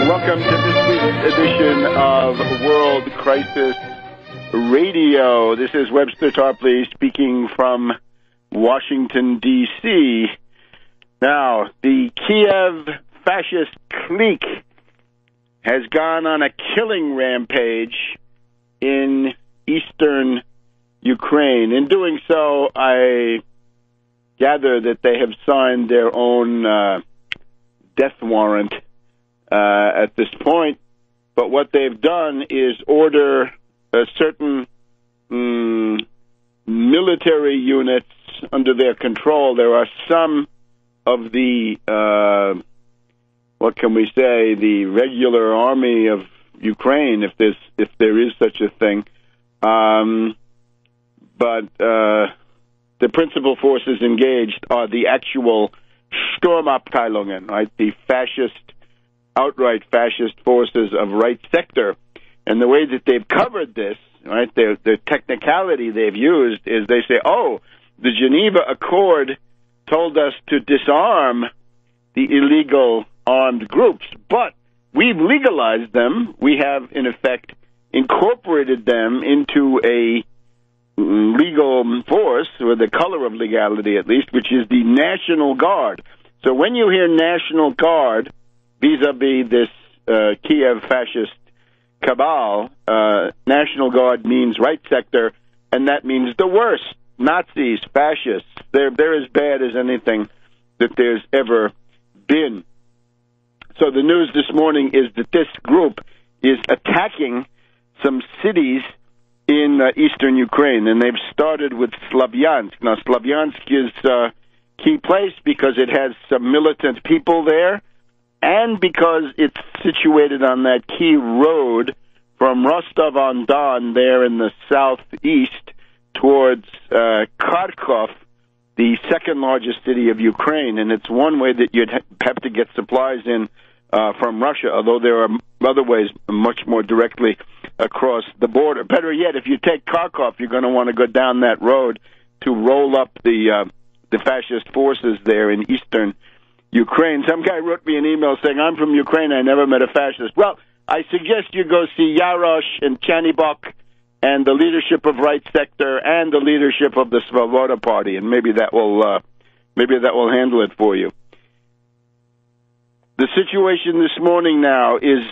Welcome to this week's edition of World Crisis Radio. This is Webster Tarpley speaking from Washington, D.C. Now, the Kiev fascist clique has gone on a killing rampage in eastern Ukraine. In doing so, I gather that they have signed their own death warrant at this point, but what they've done is order certain military units under their control. There are some of the, what can we say, the regular army of Ukraine, if there is such a thing, but the principal forces engaged are the actual Sturmabteilungen, right, the outright fascist forces of right sector. And the way that they've covered this, right, the technicality they've used is they say, oh, the Geneva Accord told us to disarm the illegal armed groups, but we've legalized them. We have, in effect, incorporated them into a legal force, or the color of legality at least, which is the National Guard. So when you hear National Guard vis-a-vis this Kiev fascist cabal, National Guard means right sector, and that means the worst. Nazis, fascists, they're as bad as anything that there's ever been. So the news this morning is that this group is attacking some cities in eastern Ukraine, and they've started with Slavyansk. Now, Slavyansk is a key place because it has some militant people there, and because it's situated on that key road from Rostov-on-Don there in the southeast towards Kharkov, the second largest city of Ukraine, and it's one way that you'd have to get supplies in from Russia, although there are other ways much more directly across the border. Better yet, if you take Kharkov, you're going to want to go down that road to roll up the fascist forces there in eastern Ukraine. Some guy wrote me an email saying, I'm from Ukraine, I never met a fascist. Well, I suggest you go see Yarosh and Chanibok and the leadership of Right Sector and the leadership of the Svoboda Party, and maybe that will handle it for you. The situation this morning now is,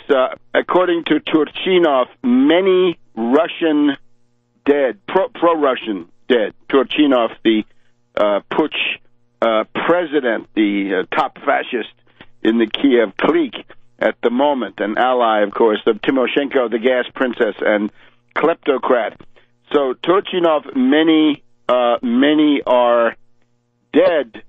according to Turchinov, many Russian dead, pro-Russian dead. Turchinov, the putsch president, the top fascist in the Kiev clique at the moment, an ally, of course, of Timoshenko, the gas princess, and kleptocrat. So Turchinov, many are dead.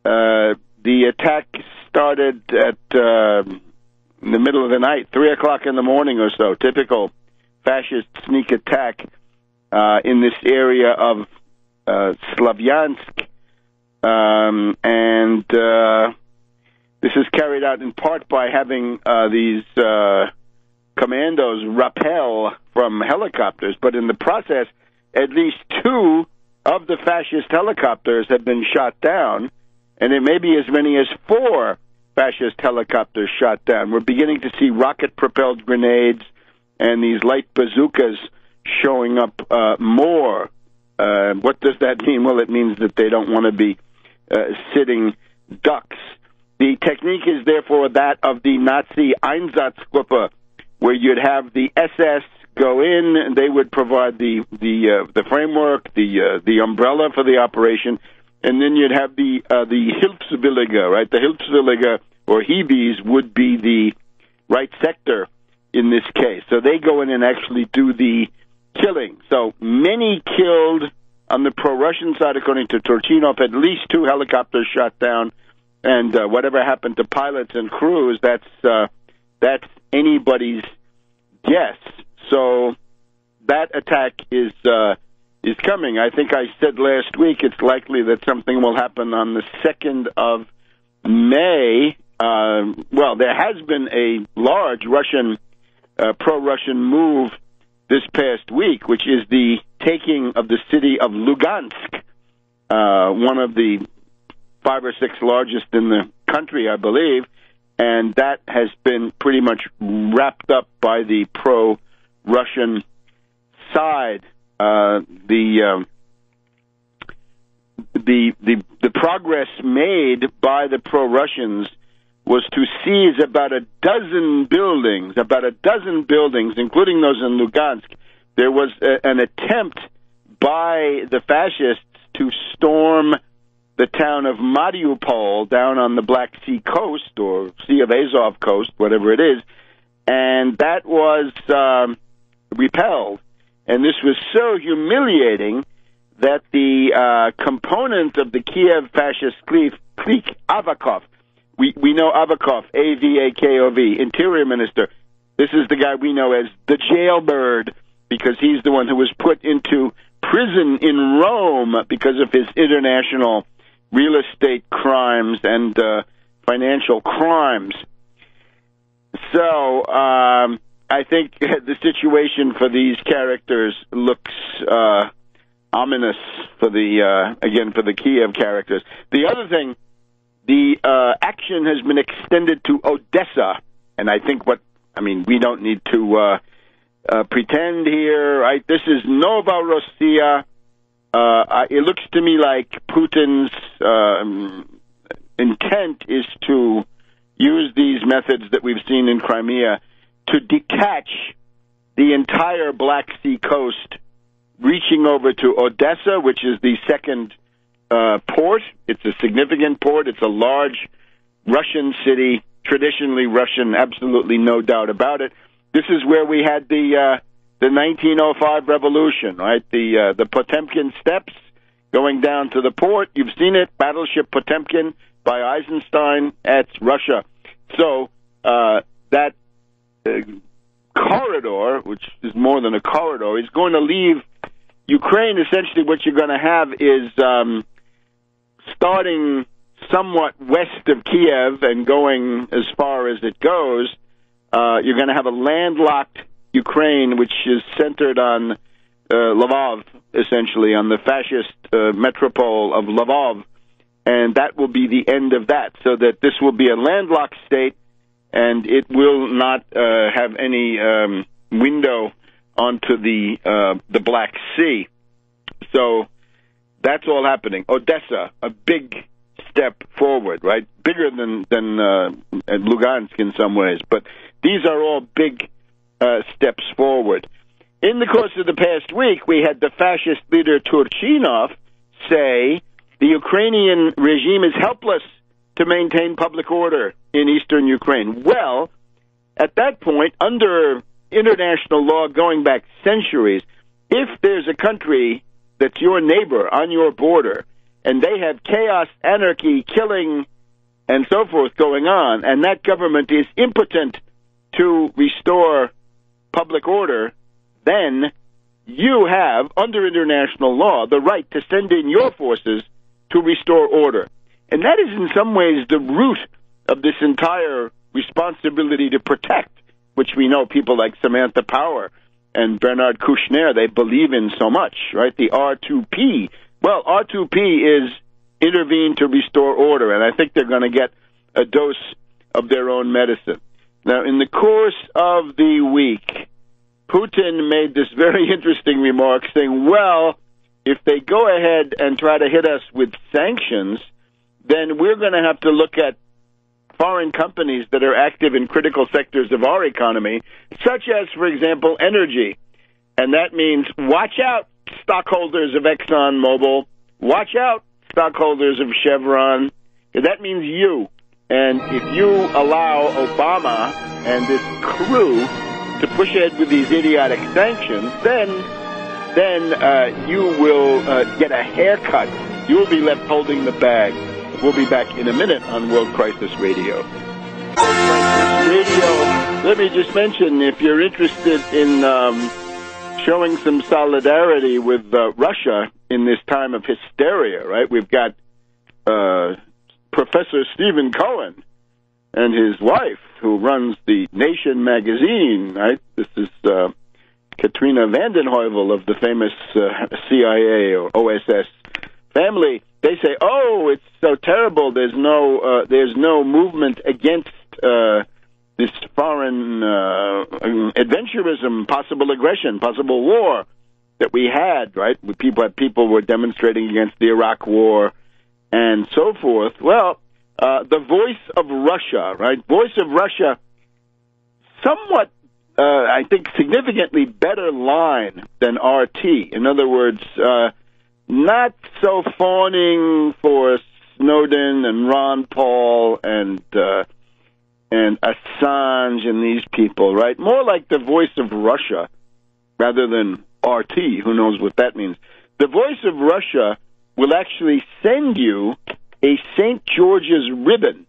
The attack started at in the middle of the night, 3 o'clock in the morning or so. Typical fascist sneak attack in this area of Slavyansk. And this is carried out in part by having these commandos rappel from helicopters, but in the process, at least 2 of the fascist helicopters have been shot down, and it may be as many as 4 fascist helicopters shot down. We're beginning to see rocket-propelled grenades and these light bazookas showing up more. What does that mean? Well, it means that they don't want to be sitting ducks. The technique is therefore that of the Nazi Einsatzgruppe, where you'd have the SS go in, and they would provide the framework, the umbrella for the operation, and then you'd have the Hilfswillige, right? The Hilfswillige, or Hebes, would be the right sector in this case. So they go in and actually do the killing. So many killed on the pro-Russian side, according to Turchinov, at least 2 helicopters shot down, and whatever happened to pilots and crews, that's anybody's guess. So that attack is coming. I think I said last week it's likely that something will happen on the 2nd of May. Well, there has been a large pro-Russian move this past week, which is the taking of the city of Lugansk, one of the 5 or 6 largest in the country, I believe, and that has been pretty much wrapped up by the pro-Russian side. The progress made by the pro-Russians was to seize about a dozen buildings, including those in Lugansk. There was an attempt by the fascists to storm the town of Mariupol down on the Black Sea coast, or Sea of Azov coast, whatever it is, and that was repelled. And this was so humiliating that the component of the Kiev fascist clique, Avakov, we know Avakov, A-V-A-K-O-V, Interior Minister. This is the guy we know as the jailbird, because he's the one who was put into prison in Rome because of his international real estate crimes and financial crimes. So I think the situation for these characters looks ominous for the Kiev characters. The other thing, the action has been extended to Odessa, and I think we don't need to pretend here, right? This is Novorossiya. It looks to me like Putin's intent is to use these methods that we've seen in Crimea to detach the entire Black Sea coast, reaching over to Odessa, which is the second port. It's a significant port. It's a large Russian city, traditionally Russian, absolutely no doubt about it. This is where we had the 1905 revolution, right? The Potemkin steps going down to the port. You've seen it, Battleship Potemkin by Eisenstein. That's Russia. So that corridor, which is more than a corridor, is going to leave Ukraine. Essentially what you're going to have is starting somewhat west of Kiev and going as far as it goes. You're going to have a landlocked Ukraine, which is centered on Lvov, essentially, on the fascist metropole of Lvov, and that will be the end of that, so that this will be a landlocked state, and it will not have any window onto the Black Sea. So that's all happening. Odessa, a big step forward, right? Bigger than Lugansk in some ways, but these are all big steps forward. In the course of the past week, we had the fascist leader Turchinov say the Ukrainian regime is helpless to maintain public order in eastern Ukraine. Well, at that point, under international law going back centuries, if there's a country that's your neighbor on your border, and they have chaos, anarchy, killing, and so forth going on, and that government is impotent to restore public order, then you have, under international law, the right to send in your forces to restore order. And that is in some ways the root of this entire responsibility to protect, which we know people like Samantha Power and Bernard Kouchner, they believe in so much, right? The R2P. Well, R2P is intervene to restore order, and I think they're going to get a dose of their own medicine. Now, in the course of the week, Putin made this very interesting remark saying, well, if they go ahead and try to hit us with sanctions, then we're going to have to look at foreign companies that are active in critical sectors of our economy, such as, for example, energy. And that means watch out, stockholders of ExxonMobil. Watch out, stockholders of Chevron. That means you. And if you allow Obama and this crew to push ahead with these idiotic sanctions, then you will get a haircut. You will be left holding the bag. We'll be back in a minute on World Crisis Radio. Let me just mention, if you're interested in showing some solidarity with Russia in this time of hysteria, right? We've got Professor Stephen Cohen and his wife, who runs the Nation magazine, right? This is Katrina vanden Heuvel of the famous CIA or OSS family. They say, oh, it's so terrible. There's no movement against this foreign adventurism, possible aggression, possible war that we had, right? People were demonstrating against the Iraq War and so forth. Well, the voice of Russia, right? Voice of Russia, somewhat, I think, significantly better line than RT. In other words, not so fawning for Snowden and Ron Paul and Assange and these people, right? More like the voice of Russia rather than RT. Who knows what that means? The voice of Russia will actually send you a St. George's ribbon.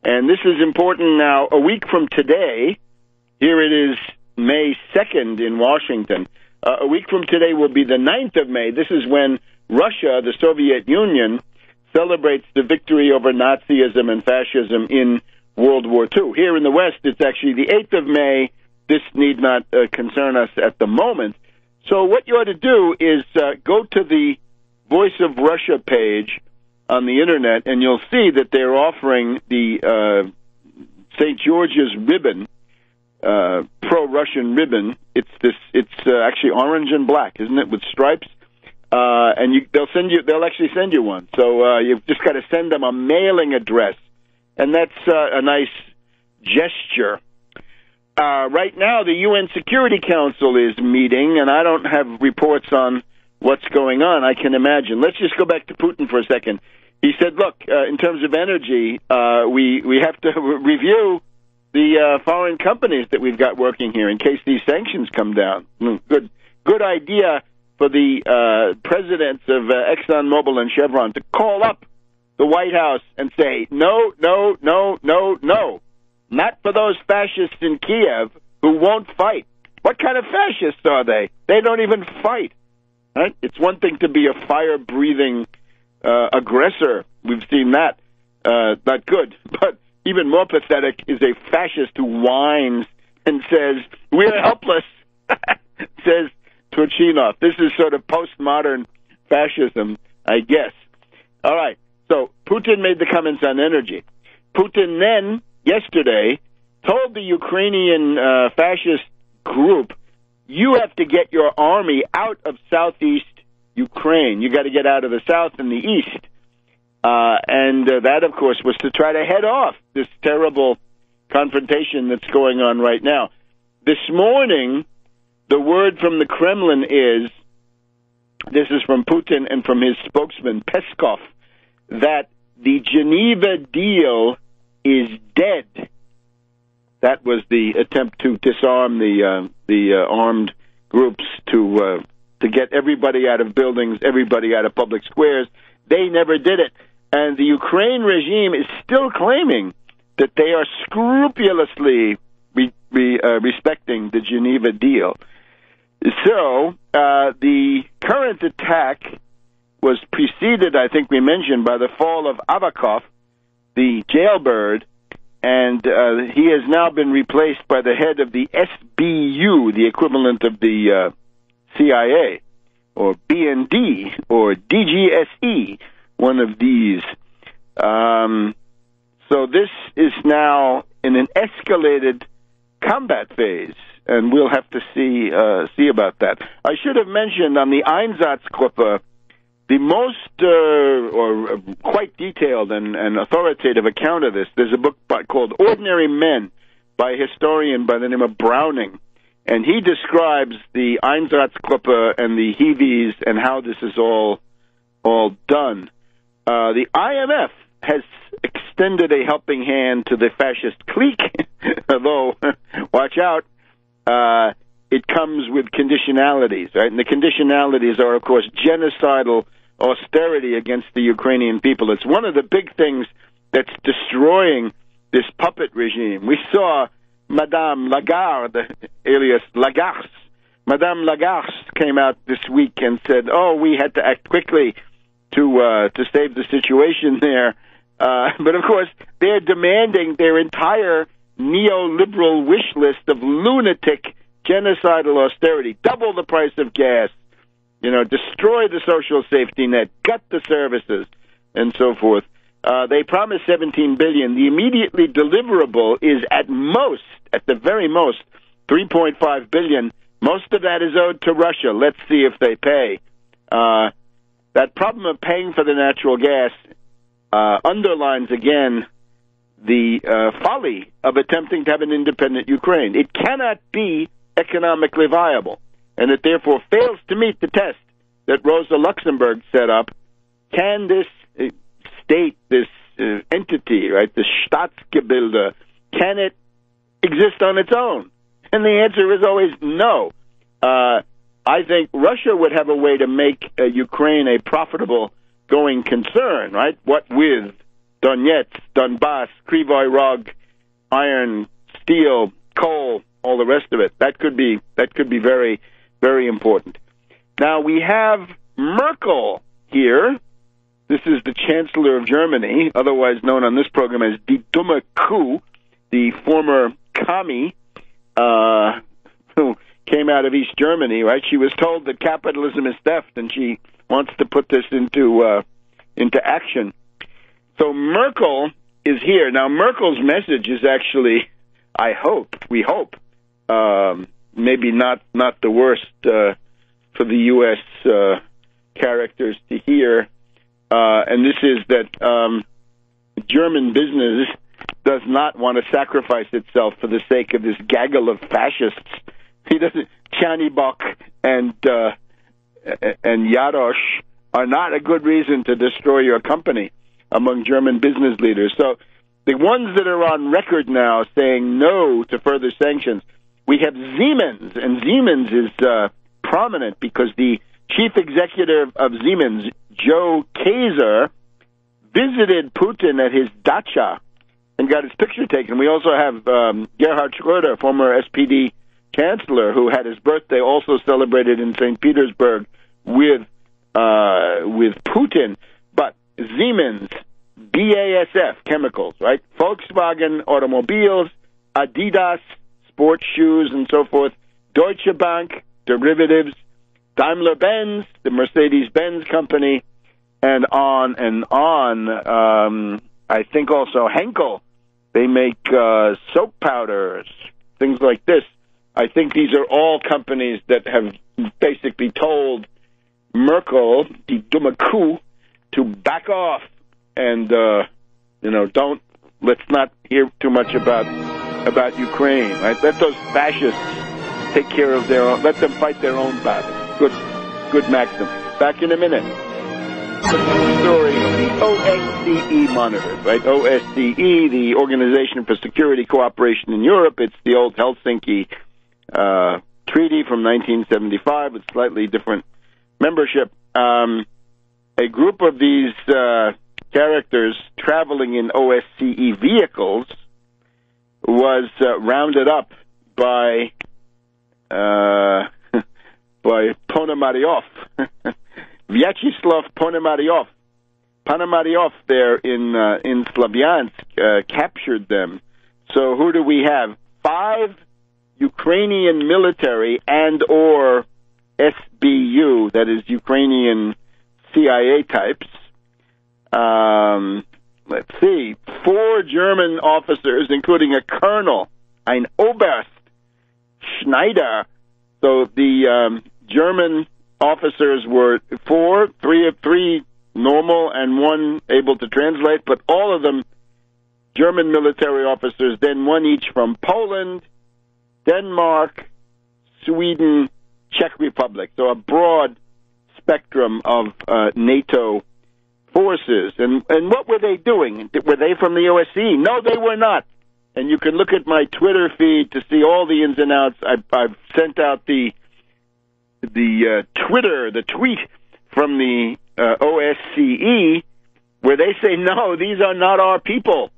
And this is important now. A week from today, here it is May 2nd in Washington. A week from today will be the 9th of May. This is when Russia, the Soviet Union, celebrates the victory over Nazism and fascism in World War II. Here in the West, it's actually the 8th of May. This need not concern us at the moment. So what you ought to do is go to the Voice of Russia page on the Internet, and you'll see that they're offering the St. George's ribbon, pro-Russian ribbon. It's actually orange and black, isn't it, with stripes? And they'll actually send you one. So you've just got to send them a mailing address, and that's a nice gesture. Right now, the UN Security Council is meeting, and I don't have reports on what's going on. I can imagine. Let's just go back to Putin for a second. He said, look, in terms of energy, we have to review the foreign companies that we've got working here in case these sanctions come down. Good idea for the presidents of ExxonMobil and Chevron to call up the White House and say, no, no, no, no, no. Not for those fascists in Kiev who won't fight. What kind of fascists are they? They don't even fight. Right? It's one thing to be a fire-breathing aggressor. We've seen that. Not good. But even more pathetic is a fascist who whines and says, we're helpless, says Turchinov. This is sort of postmodern fascism, I guess. All right. So Putin made the comments on energy. Putin then, yesterday, told the Ukrainian fascist group, you have to get your army out of southeast Ukraine. You got to get out of the south and the east. And that, of course, was to try to head off this terrible confrontation that's going on right now. This morning, the word from the Kremlin is, this is from Putin and from his spokesman, Peskov, that the Geneva deal is dead. That was the attempt to disarm the armed groups to get everybody out of buildings, everybody out of public squares. They never did it. And the Ukraine regime is still claiming that they are scrupulously respecting the Geneva deal. So the current attack was preceded, I think we mentioned, by the fall of Avakov, the jailbird, and he has now been replaced by the head of the SBU, the equivalent of the CIA, or BND, or DGSE, one of these. So this is now in an escalated combat phase, and we'll have to see about that. I should have mentioned on the Einsatzgruppe, the most, or quite detailed and authoritative account of this, there's a book called Ordinary Men by a historian by the name of Browning, and he describes the Einsatzgruppe and the Hiwis and how this is all done. The IMF has extended a helping hand to the fascist clique, although, watch out, it comes with conditionalities, right? And the conditionalities are, of course, genocidal austerity against the Ukrainian people. It's one of the big things that's destroying this puppet regime. We saw Madame Lagarde, alias Lagarde. Madame Lagarde came out this week and said, we had to act quickly to save the situation there. But, of course, they're demanding their entire neoliberal wish list of lunatic genocidal austerity, double the price of gas, destroy the social safety net, gut the services, and so forth. They promised $17 billion. The immediately deliverable is at the very most, $3.5 billion. Most of that is owed to Russia. Let's see if they pay. That problem of paying for the natural gas underlines again the folly of attempting to have an independent Ukraine. It cannot be economically viable, and it therefore fails to meet the test that Rosa Luxemburg set up. Can this state, this entity, right, the Staatsgebilde, can it exist on its own? And the answer is always no. I think Russia would have a way to make Ukraine a profitable going concern, right? What with Donetsk, Donbass, Kryvyi Rog, iron, steel, coal, all the rest of it. That could be very, very important. Now we have Merkel here. This is the Chancellor of Germany, otherwise known on this program as Die Dumme Kuh, the former commie who came out of East Germany, right? She was told that capitalism is theft, and she wants to put this into action. So Merkel is here. Now, Merkel's message is actually, we hope, maybe not the worst for the U.S. characters to hear. And this is that German business does not want to sacrifice itself for the sake of this gaggle of fascists. He doesn't. Chanibok and Jarosz are not a good reason to destroy your company among German business leaders. So the ones that are on record now saying no to further sanctions, we have Siemens, and Siemens is prominent because the chief executive of Siemens, Joe Kaeser, visited Putin at his dacha and got his picture taken. We also have Gerhard Schröder, former SPD chancellor, who had his birthday also celebrated in St. Petersburg with Putin. But Siemens, BASF chemicals, right? Volkswagen automobiles, Adidas sports shoes and so forth, Deutsche Bank derivatives, Daimler-Benz, the Mercedes-Benz company, and on and on. I think also Henkel. They make soap powders, things like this. I think these are all companies that have basically told Merkel, die dumme Kuh, to back off and, let's not hear too much about Ukraine, right? Let those fascists take care of their own, let them fight their own battle. Good maxim. Back in a minute. The story of the OSCE monitors, right? OSCE, the Organization for Security Cooperation in Europe. It's the old Helsinki treaty from 1975 with slightly different membership. A group of these characters traveling in OSCE vehicles was rounded up by Ponomaryov, Vyacheslav Ponomaryov. Ponomaryov there in Slavyansk captured them. So who do we have? 5 Ukrainian military and or SBU, that is Ukrainian CIA types. Let's see, 4 German officers, including a colonel, ein Oberst, Schneider. So the German officers were 4, 3 normal and 1 able to translate, but all of them German military officers, then 1 each from Poland, Denmark, Sweden, Czech Republic. So a broad spectrum of NATO forces. And what were they doing? Were they from the OSCE? No, they were not. And you can look at my Twitter feed to see all the ins and outs. I've sent out the tweet from the OSCE where they say, no, these are not our people.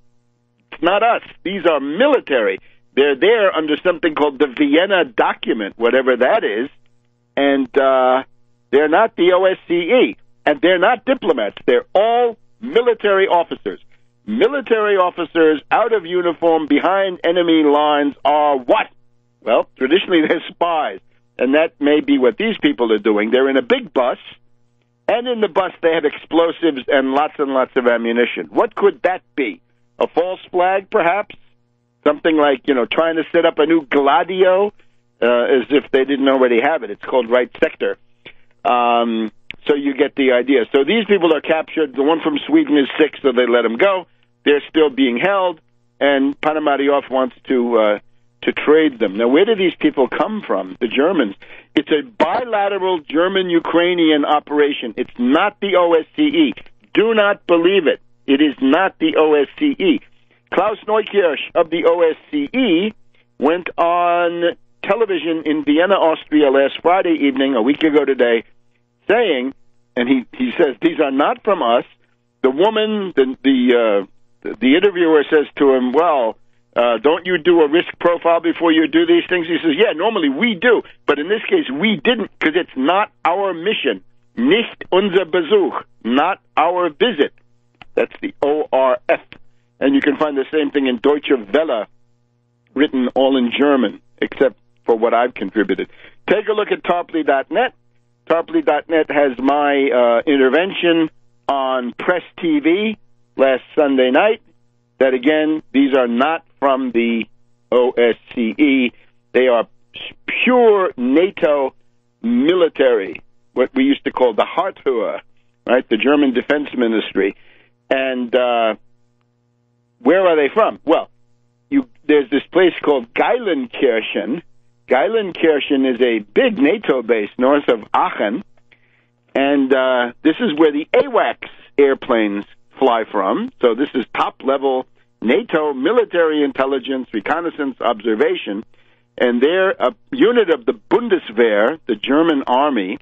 It's not us. These are military. They're there under something called the Vienna document, whatever that is, and they're not the OSCE, and they're not diplomats. They're all military officers. Military officers out of uniform behind enemy lines are what? Well, traditionally they're spies, and that may be what these people are doing. They're in a big bus, And in the bus, they had explosives and lots of ammunition. What could that be? A false flag, perhaps? Something like, trying to set up a new Gladio, as if they didn't already have it. It's called Right Sector. So you get the idea. So these people are captured. The one from Sweden is sick, so they let him go. They're still being held, and Ponomaryov wants to trade them. Now, where do these people come from? The Germans. It's a bilateral German-Ukrainian operation. It's not the OSCE. Do not believe it. It is not the OSCE. Klaus Neukirch of the OSCE went on television in Vienna, Austria last Friday evening, a week ago today, saying, and he says, these are not from us. The woman, the interviewer says to him, well, don't you do a risk profile before you do these things? He says, yeah, normally we do, but in this case we didn't because it's not our mission. Nicht unser Besuch, not our visit. That's the ORF. And you can find the same thing in Deutsche Welle, written all in German, except for what I've contributed. Take a look at Tarpley.net. Tarpley.net has my intervention on Press TV last Sunday night. That, again, these are not from the OSCE. They are pure NATO military, what we used to call the Hartruhe, right, the German Defense Ministry. And where are they from? Well, there's this place called Geilenkirchen. Geilenkirchen is a big NATO base north of Aachen, and this is where the AWACS airplanes fly from. So this is top-level NATO military intelligence, reconnaissance, observation, and they're a unit of the Bundeswehr, the German army,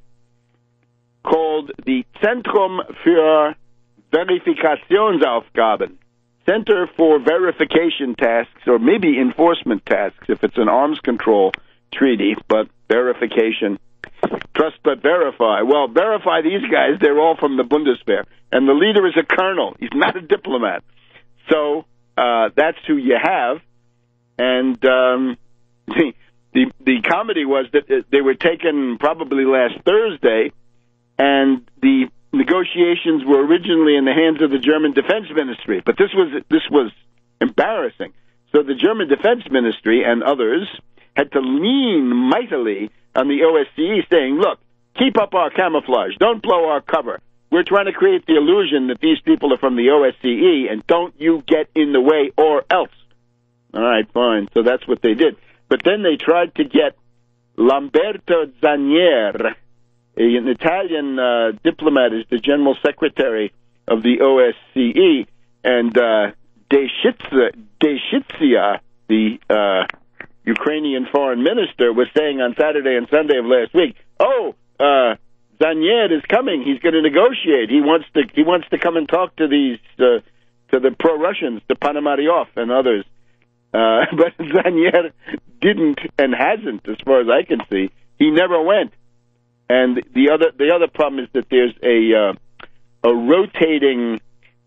called the Zentrum für Verifikationsaufgaben, Center for Verification Tasks, or maybe enforcement tasks if it's an arms control treaty, but verification. Trust but verify. Well, verify these guys. They're all from the Bundeswehr. And the leader is a colonel. He's not a diplomat. So that's who you have. And the comedy was that they were taken probably last Thursday, and the negotiations were originally in the hands of the German Defense Ministry. But this was embarrassing. So the German Defense Ministry and others had to lean mightily on the OSCE, saying, look, keep up our camouflage. Don't blow our cover. We're trying to create the illusion that these people are from the OSCE, and don't you get in the way or else. All right, fine. So that's what they did. But then they tried to get Lamberto Zanier, an Italian diplomat, is the general secretary of the OSCE, and Deshitsia, the Ukrainian foreign minister, was saying on Saturday and Sunday of last week, Zanier is coming. He's going to negotiate. He wants to come and talk to these to the pro-Russians, to Ponomaryov and others. But Zanier didn't and hasn't, as far as I can see. He never went. And the other problem is that there's a rotating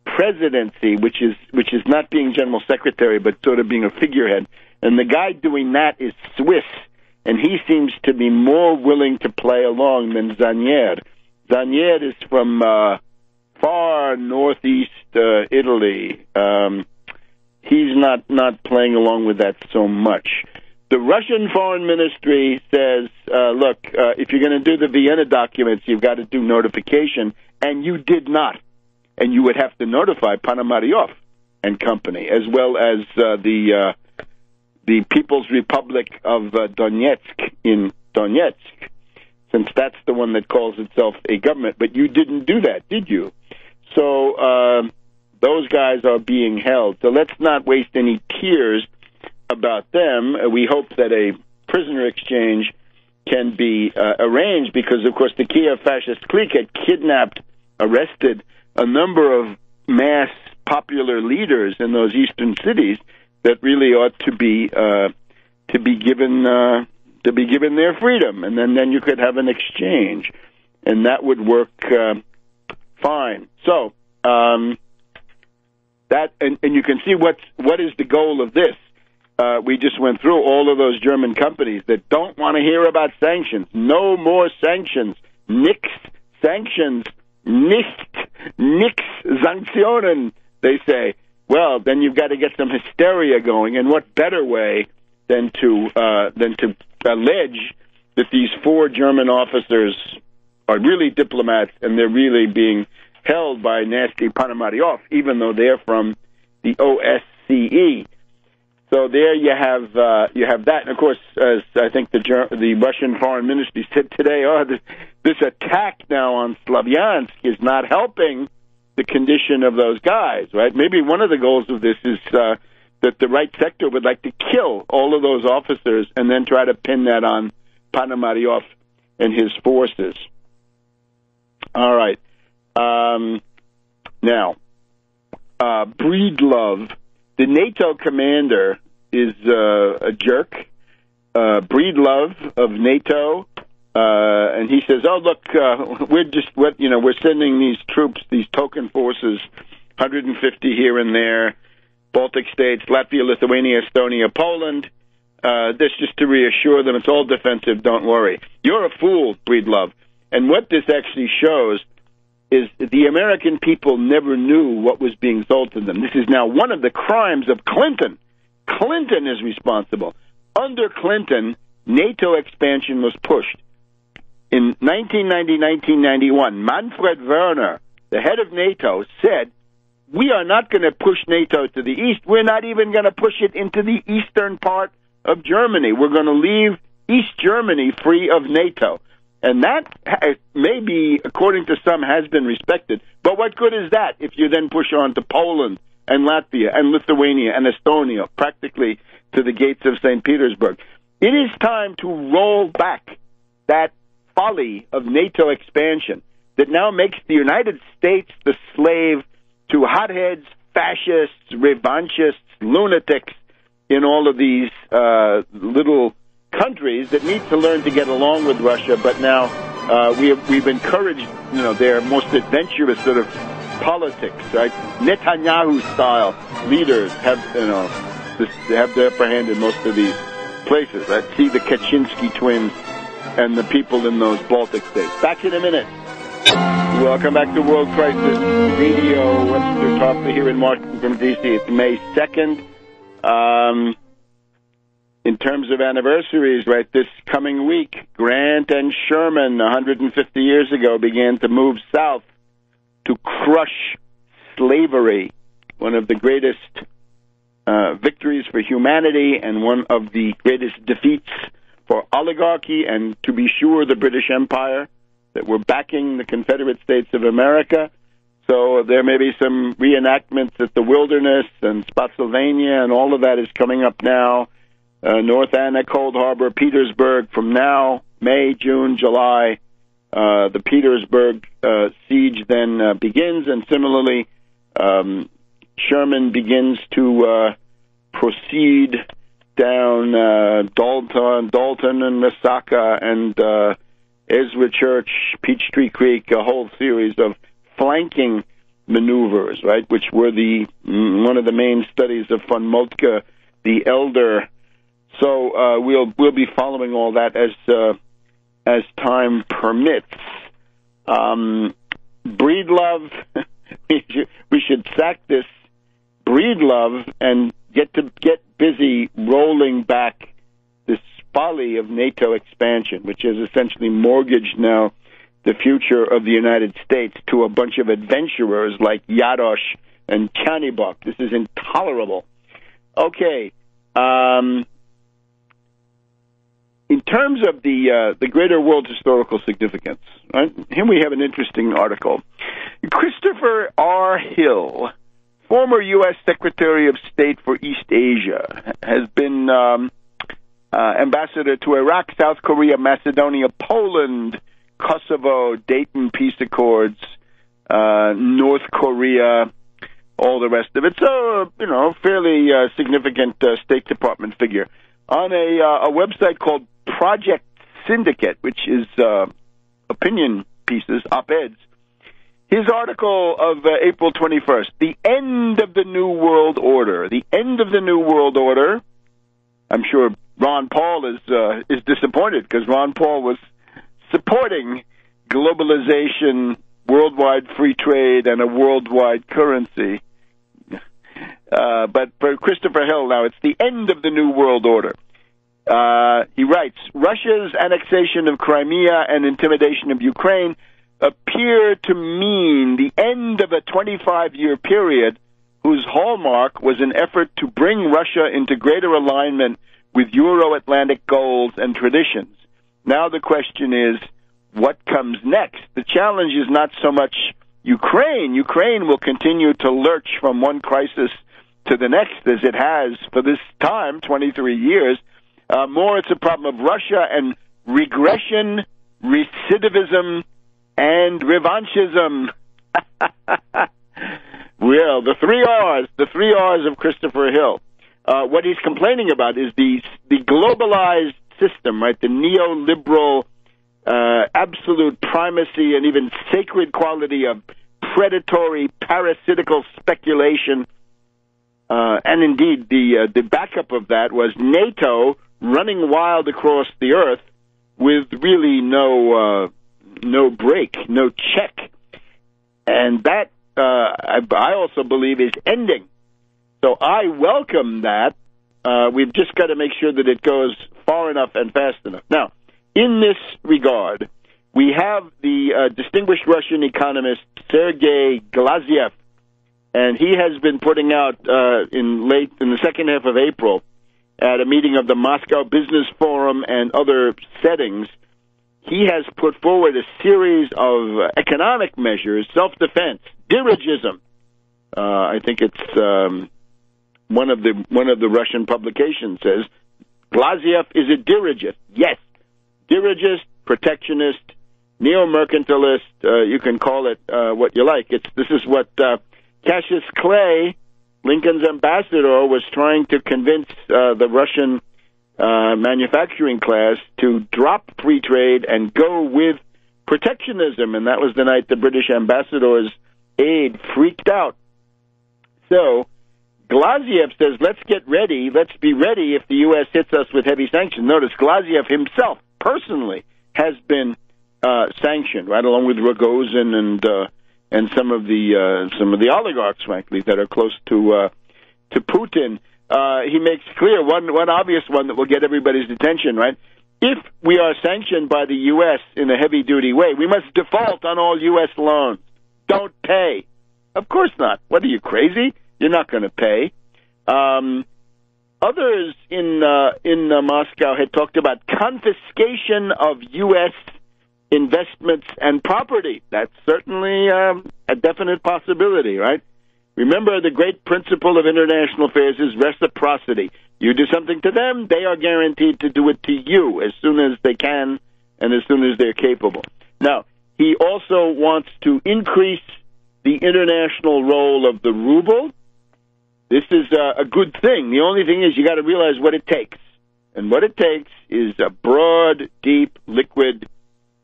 presidency, which is not being general secretary, but sort of being a figurehead. And the guy doing that is Swiss, and he seems to be more willing to play along than Zanier. Zanier is from far northeast Italy. He's not playing along with that so much. The Russian Foreign Ministry says, look, if you're going to do the Vienna documents, you've got to do notification, and you did not. And you would have to notify Ponomaryov and company, as well as the People's Republic of Donetsk in Donetsk, since that's the one that calls itself a government. But you didn't do that, did you? So those guys are being held. So let's not waste any tears about them. We hope that a prisoner exchange can be arranged because, of course, the Kiev fascist clique had kidnapped, arrested a number of mass popular leaders in those eastern cities that really ought to be given their freedom, and then you could have an exchange, and that would work fine. So that and you can see what is the goal of this. We just went through all of those German companies that don't want to hear about sanctions. No more sanctions. Nix sanctions nix Sanktionen, they say. Well, then you've got to get some hysteria going, and what better way than to allege that these 4 German officers are really diplomats and they're really being held by nasty Ponomaryov, even though they're from the OSCE. So there you have that, and of course, as I think the Russian Foreign Ministry said today, this attack now on Slavyansk is not helping the condition of those guys, right? Maybe one of the goals of this is that the right sector would like to kill all of those officers and then try to pin that on Ponomaryov and his forces. All right. Now, Breedlove, the NATO commander, is a jerk. Breedlove of NATO, and he says, "Oh, look, we're sending these troops, these token forces, 150 here and there, Baltic states, Latvia, Lithuania, Estonia, Poland. This just to reassure them it's all defensive. Don't worry. You're a fool, Breedlove." And what this actually shows is the American people never knew what was being sold to them. This is now one of the crimes of Clinton. Clinton is responsible. Under Clinton, NATO expansion was pushed. In 1990-1991, Manfred Werner, the head of NATO, said, "We are not going to push NATO to the east. We're not even going to push it into the eastern part of Germany. We're going to leave East Germany free of NATO." And that maybe, according to some, has been respected. But what good is that if you then push on to Poland and Latvia and Lithuania and Estonia, practically to the gates of St. Petersburg? It is time to roll back that folly of NATO expansion that now makes the United States the slave to hotheads, fascists, revanchists, lunatics in all of these little countries that need to learn to get along with Russia, but now we've encouraged, their most adventurous sort of politics, right? Netanyahu-style leaders have the upper hand in most of these places. Right? See the Kaczynski twins and the people in those Baltic states. Back in a minute. Welcome back to World Crisis Radio. Webster Tarpley here in Washington, D.C. It's May 2nd. In terms of anniversaries, right, this coming week, Grant and Sherman, 150 years ago, began to move south to crush slavery, one of the greatest victories for humanity and one of the greatest defeats for oligarchy and, to be sure, the British Empire that were backing the Confederate States of America. So there may be some reenactments at the Wilderness and Spotsylvania, and all of that is coming up now. North Anna, Cold Harbor, Petersburg, from now, May, June, July, the Petersburg siege then begins, and similarly, Sherman begins to proceed down Dalton and Resaca and Ezra Church, Peachtree Creek, a whole series of flanking maneuvers, right, which were one of the main studies of von Moltke the Elder. So we'll be following all that as time permits. Breedlove, we should sack this Breedlove and get busy rolling back this folly of NATO expansion, which has essentially mortgaged now the future of the United States to a bunch of adventurers like Yarosh and Chanibok. This is intolerable. Okay. In terms of the greater world historical significance, right? Here we have an interesting article. Christopher R. Hill, former U.S. Secretary of State for East Asia, has been ambassador to Iraq, South Korea, Macedonia, Poland, Kosovo, Dayton Peace Accords, North Korea, all the rest of it. So, fairly significant State Department figure. On a website called Project Syndicate, which is opinion pieces, op-eds, his article of April 21st, The End of the New World Order. The End of the New World Order. I'm sure Ron Paul is disappointed because Ron Paul was supporting globalization worldwide free trade and a worldwide currency. But for Christopher Hill now, it's the end of the New World Order. He writes, Russia's annexation of Crimea and intimidation of Ukraine appear to mean the end of a 25-year period whose hallmark was an effort to bring Russia into greater alignment with Euro-Atlantic goals and traditions. Now the question is, what comes next? The challenge is not so much Ukraine. Ukraine will continue to lurch from one crisis to the next, as it has for this time, 23 years. More, it's a problem of Russia and regression, recidivism, and revanchism. Well, the three R's of Christopher Hill. What he's complaining about is the globalized system, right? The neoliberal absolute primacy and even sacred quality of predatory, parasitical speculation. And indeed, the backup of that was NATO running wild across the earth with really no break, no check. And that, I also believe, is ending. So I welcome that. We've just got to make sure that it goes far enough and fast enough. Now, in this regard, we have the distinguished Russian economist Sergei Glazyev, and he has been putting out in the second half of April at a meeting of the Moscow Business Forum and other settings. He has put forward a series of economic measures, self-defense, dirigism. I think it's one of the Russian publications says Glazyev is a dirigist. Yes, dirigist, protectionist, neo-mercantilist. You can call it what you like. This is what Cassius Clay, Lincoln's ambassador, was trying to convince the Russian manufacturing class to drop free trade and go with protectionism, and that was the night the British ambassador's aide freaked out. So Glazyev says, let's get ready, let's be ready if the U.S. hits us with heavy sanctions. Notice Glazyev himself personally has been sanctioned, right, along with Rogozin and some of the oligarchs, frankly, that are close to Putin. He makes clear one obvious one that will get everybody's attention, right? If we are sanctioned by the U.S. in a heavy-duty way, we must default on all U.S. loans. Don't pay. Of course not. What, are you crazy? You're not going to pay. Others in Moscow had talked about confiscation of U.S. investments and property. That's certainly a definite possibility, right? Remember, the great principle of international affairs is reciprocity. You do something to them, they are guaranteed to do it to you as soon as they can and as soon as they're capable. Now, he also wants to increase the international role of the ruble. This is a good thing. The only thing is you got to realize what it takes. And what it takes is a broad, deep, liquid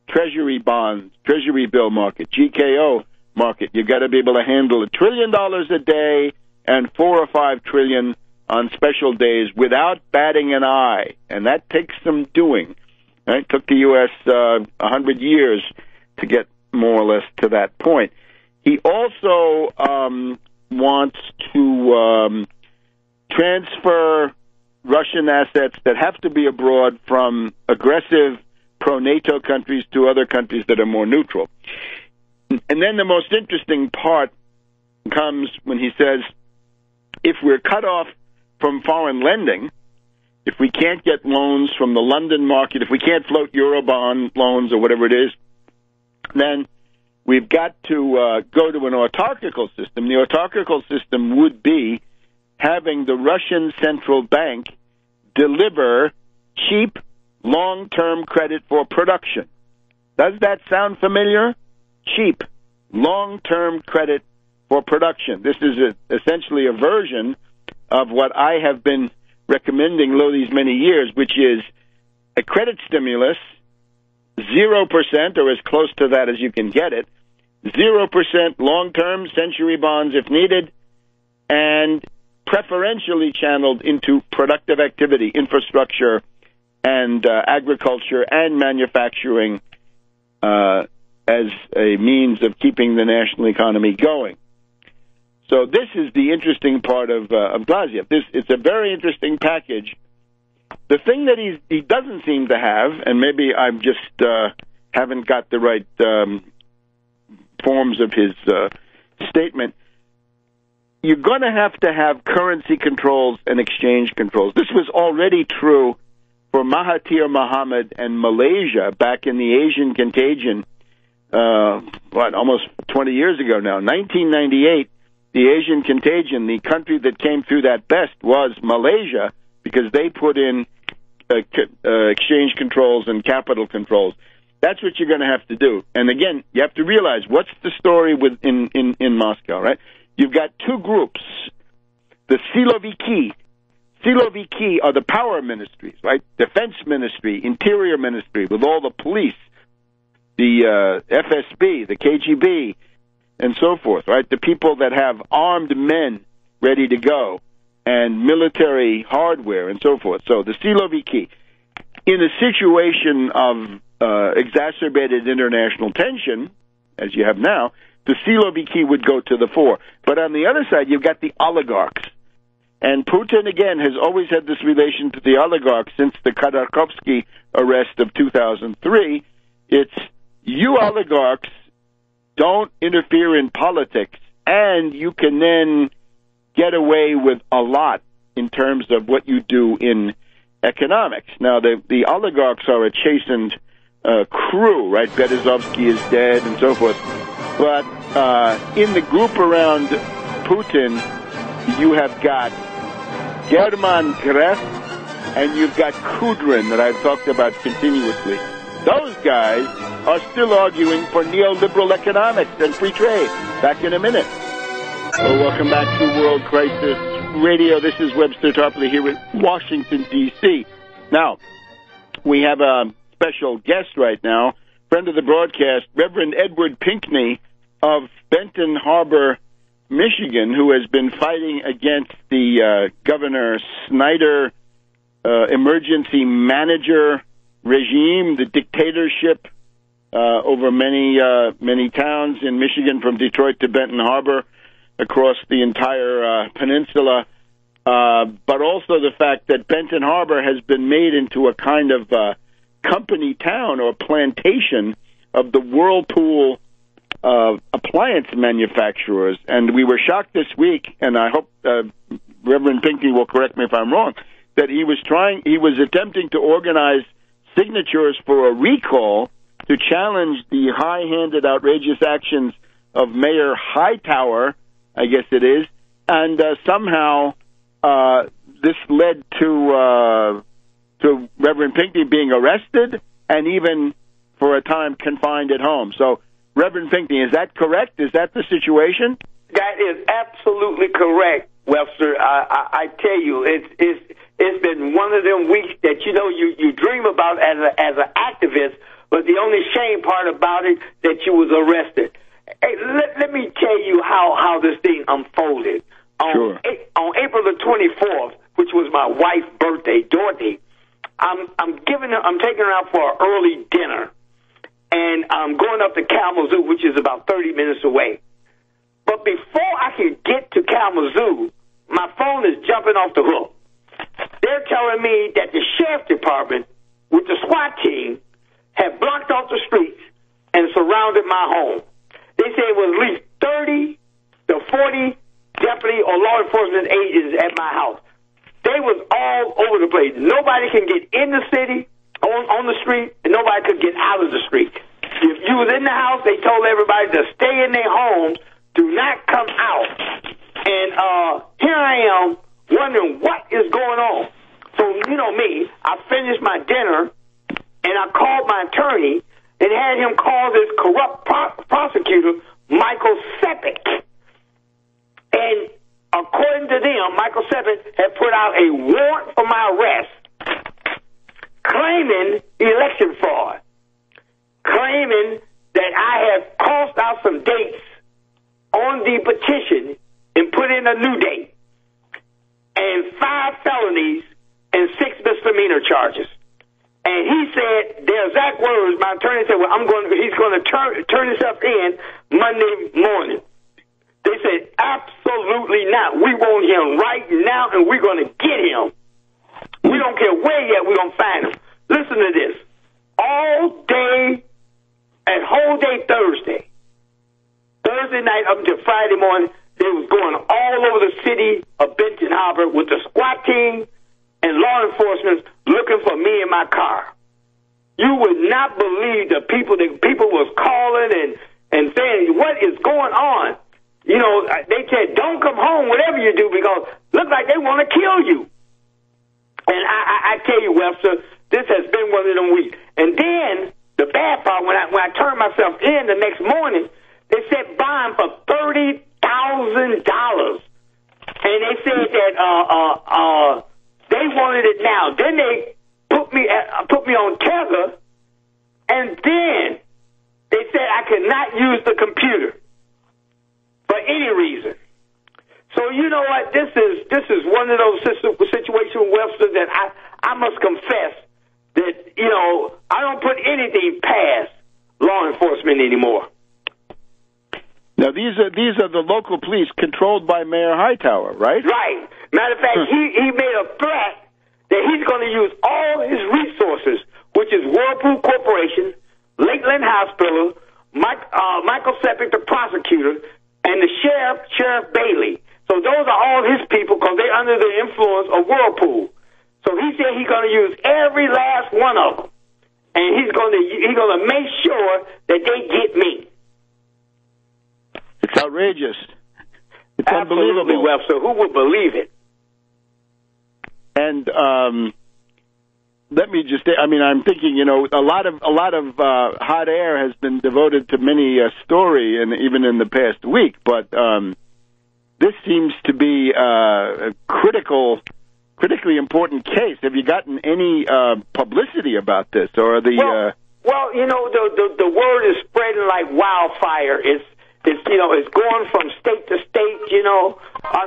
treasury bonds, treasury bill market, GKO market. You got to be able to handle $1 trillion a day and $4 or $5 trillion on special days without batting an eye. And that takes some doing. Right? It took the U.S. 100 years to get more or less to that point. He also wants to transfer Russian assets that have to be abroad from aggressive pro-NATO countries to other countries that are more neutral. And then the most interesting part comes when he says, if we're cut off from foreign lending, if we can't get loans from the London market, if we can't float Eurobond loans or whatever it is, then we've got to go to an autarchical system. The autarchical system would be having the Russian central bank deliver cheap, long-term credit for production. Does that sound familiar? Cheap, long-term credit for production. This is essentially a version of what I have been recommending all these many years, which is a credit stimulus, 0% or as close to that as you can get it, 0% long-term century bonds if needed, and preferentially channeled into productive activity, infrastructure, and agriculture and manufacturing as a means of keeping the national economy going. So this is the interesting part of Glazyev. It's a very interesting package. The thing that he doesn't seem to have, and maybe I just haven't got the right forms of his statement, you're going to have currency controls and exchange controls. This was already true for Mahathir Mohamad and Malaysia back in the Asian contagion, almost 20 years ago now. 1998, the Asian contagion, the country that came through that best was Malaysia, because they put in exchange controls and capital controls. That's what you're going to have to do. And again, you have to realize, what's the story in Moscow, right? You've got two groups. The Siloviki. Siloviki are the power ministries, right? Defense ministry, interior ministry, with all the police, the FSB, the KGB, and so forth, right? The people that have armed men ready to go, and military hardware, and so forth. So the Siloviki. In a situation of exacerbated international tension, as you have now, the Siloviki would go to the fore. But on the other side, you've got the oligarchs. And Putin, again, has always had this relation to the oligarchs since the Khodorkovsky arrest of 2003. It's, you oligarchs don't interfere in politics, and you can then get away with a lot in terms of what you do in economics. Now, the oligarchs are a chastened crew, right? Berezovsky is dead and so forth. But in the group around Putin, you have got German Gref and you've got Kudrin that I've talked about continuously. Those guys are still arguing for neoliberal economics and free trade. Back in a minute. Well, welcome back to World Crisis Radio. This is Webster Tarpley here in Washington, D.C. Now, we have a special guest right now, friend of the broadcast, Reverend Edward Pinckney of Benton Harbor, Michigan, who has been fighting against the Governor Snyder emergency manager regime, the dictatorship over many towns in Michigan, from Detroit to Benton Harbor, across the entire peninsula, but also the fact that Benton Harbor has been made into a kind of company town or plantation of the Whirlpool appliance manufacturers. And we were shocked this week, and I hope Reverend Pinckney will correct me if I'm wrong, that he was attempting to organize signatures for a recall to challenge the high-handed, outrageous actions of Mayor Hightower, I guess it is, and somehow this led to Reverend Pinckney being arrested and even for a time confined at home. So, Reverend Pinckney, is that correct? Is that the situation? That is absolutely correct, Webster. I tell you, it's been one of them weeks that you dream about as an activist, but the only shame part about it that you was arrested. Hey, let me tell you how this thing unfolded. Sure. On April the 24th, which was my wife's birthday, Dorothy, I'm taking her out for an early dinner, and I'm going up to Kalamazoo, which is about 30 minutes away. But before I can get to Kalamazoo, my phone is jumping off the hook. They're telling me that the sheriff department with the SWAT team had blocked off the streets and surrounded my home. They say it was at least 30 to 40 deputy or law enforcement agents at my house. They was all over the place. Nobody can get in the city on the street, and nobody could get out of the street. If you was in the house, they told everybody to stay in their homes, do not come out. And here I am wondering what is going on. So, you know me, I finished my dinner, and I called my attorney and had him call this corrupt prosecutor, Michael Sepik. And according to them, Michael Sepik had put out a warrant for my arrest, claiming election fraud, claiming that I have crossed out some dates on the petition and put in a new date, and 5 felonies and 6 misdemeanor charges. And he said, their exact words, my attorney said, well, he's going to turn himself in Monday morning. They said, absolutely not. We want him right now, and we're going to get him. We don't care where yet, we're going to find him. Listen to this. All day and whole day Thursday night up until Friday morning, they was going all over the city of Benton Harbor with the SWAT team and law enforcement looking for me in my car. You would not believe the people was calling and saying, what is going on? You know, they said, don't come home, whatever you do, because look like they want to kill you. And I tell you, Webster, this has been one of them weeks. And then the bad part, when I turned myself in the next morning, they said bond for $30,000. And they said that they wanted it now. Then they put me on tether, and then they said I could not use the computer for any reason. So you know what? This is one of those situations, Webster, that I must confess that, you know, I don't put anything past law enforcement anymore. Now these are the local police controlled by Mayor Hightower, right? Right. Matter of fact, he made a threat that he's going to use all his resources, which is Whirlpool Corporation, Lakeland Hospital, Michael Seppick, the prosecutor, and the Sheriff Bailey. So those are all his people because they're under the influence of Whirlpool. So he said he's going to use every last one of them, and he's going to make sure that they get me. It's outrageous. It's Absolutely, unbelievable. Webster. Who would believe it? And let me just, I'm thinking, you know, a lot of hot air has been devoted to many story, and even in the past week. But this seems to be a critically important case. Have you gotten any publicity about this, or the? Well, you know, the word is spreading like wildfire. It's going from state to state. You know,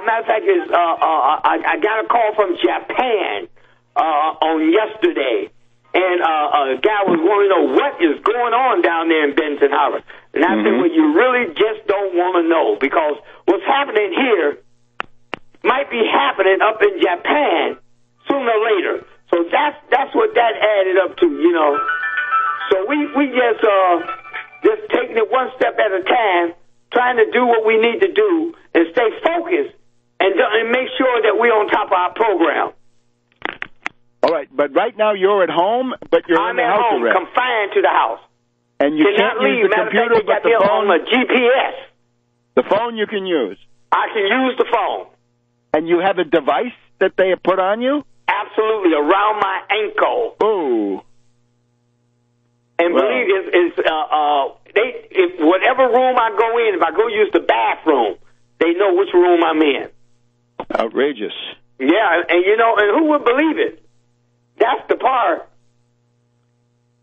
matter of fact, I got a call from Japan on yesterday, and a guy was wanting to know what is going on down there in Benton Harbor. And I said, well, you really just don't want to know, because what's happening here might be happening up in Japan sooner or later. So that's what that added up to, you know. So we just taking it one step at a time, trying to do what we need to do and stay focused and make sure that we're on top of our program. All right, but right now you're at home, but you're in the house home, arrest. confined to the house. And you can't use the computer, but the phone. On a GPS. The phone you can use. I can use the phone. And you have a device that they have put on you? Absolutely, around my ankle. Oh. And believe if whatever room I go in, if I go use the bathroom, they know which room I'm in. Outrageous. Yeah, and you know, and who would believe it? That's the part.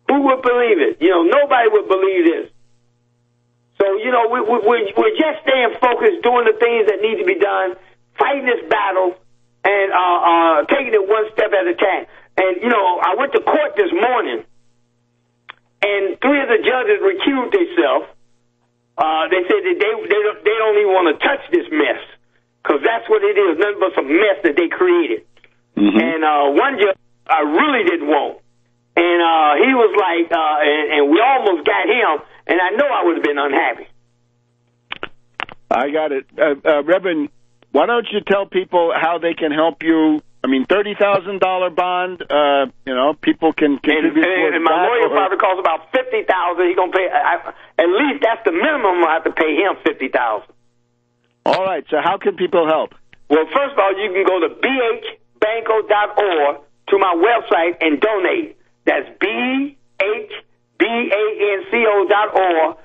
Who would believe it? You know, nobody would believe this. So, you know, we're just staying focused, doing the things that need to be done, fighting this battle, and taking it one step at a time. And, you know, I went to court this morning, and 3 of the judges recused themselves. They said that they don't even want to touch this mess, because that's what it is, nothing but some mess that they created. And one judge I really didn't want. And he was like, and we almost got him, and I know I would have been unhappy. I got it. Reverend, why don't you tell people how they can help you? I mean, $30,000 bond, you know, people can contribute. And my lawyer probably costs about $50,000. He's going to pay, at least that's the minimum I have to pay him, $50,000. All right, so how can people help? Well, first of all, you can go to bhbanco.org to my website and donate. That's bhbanco.org,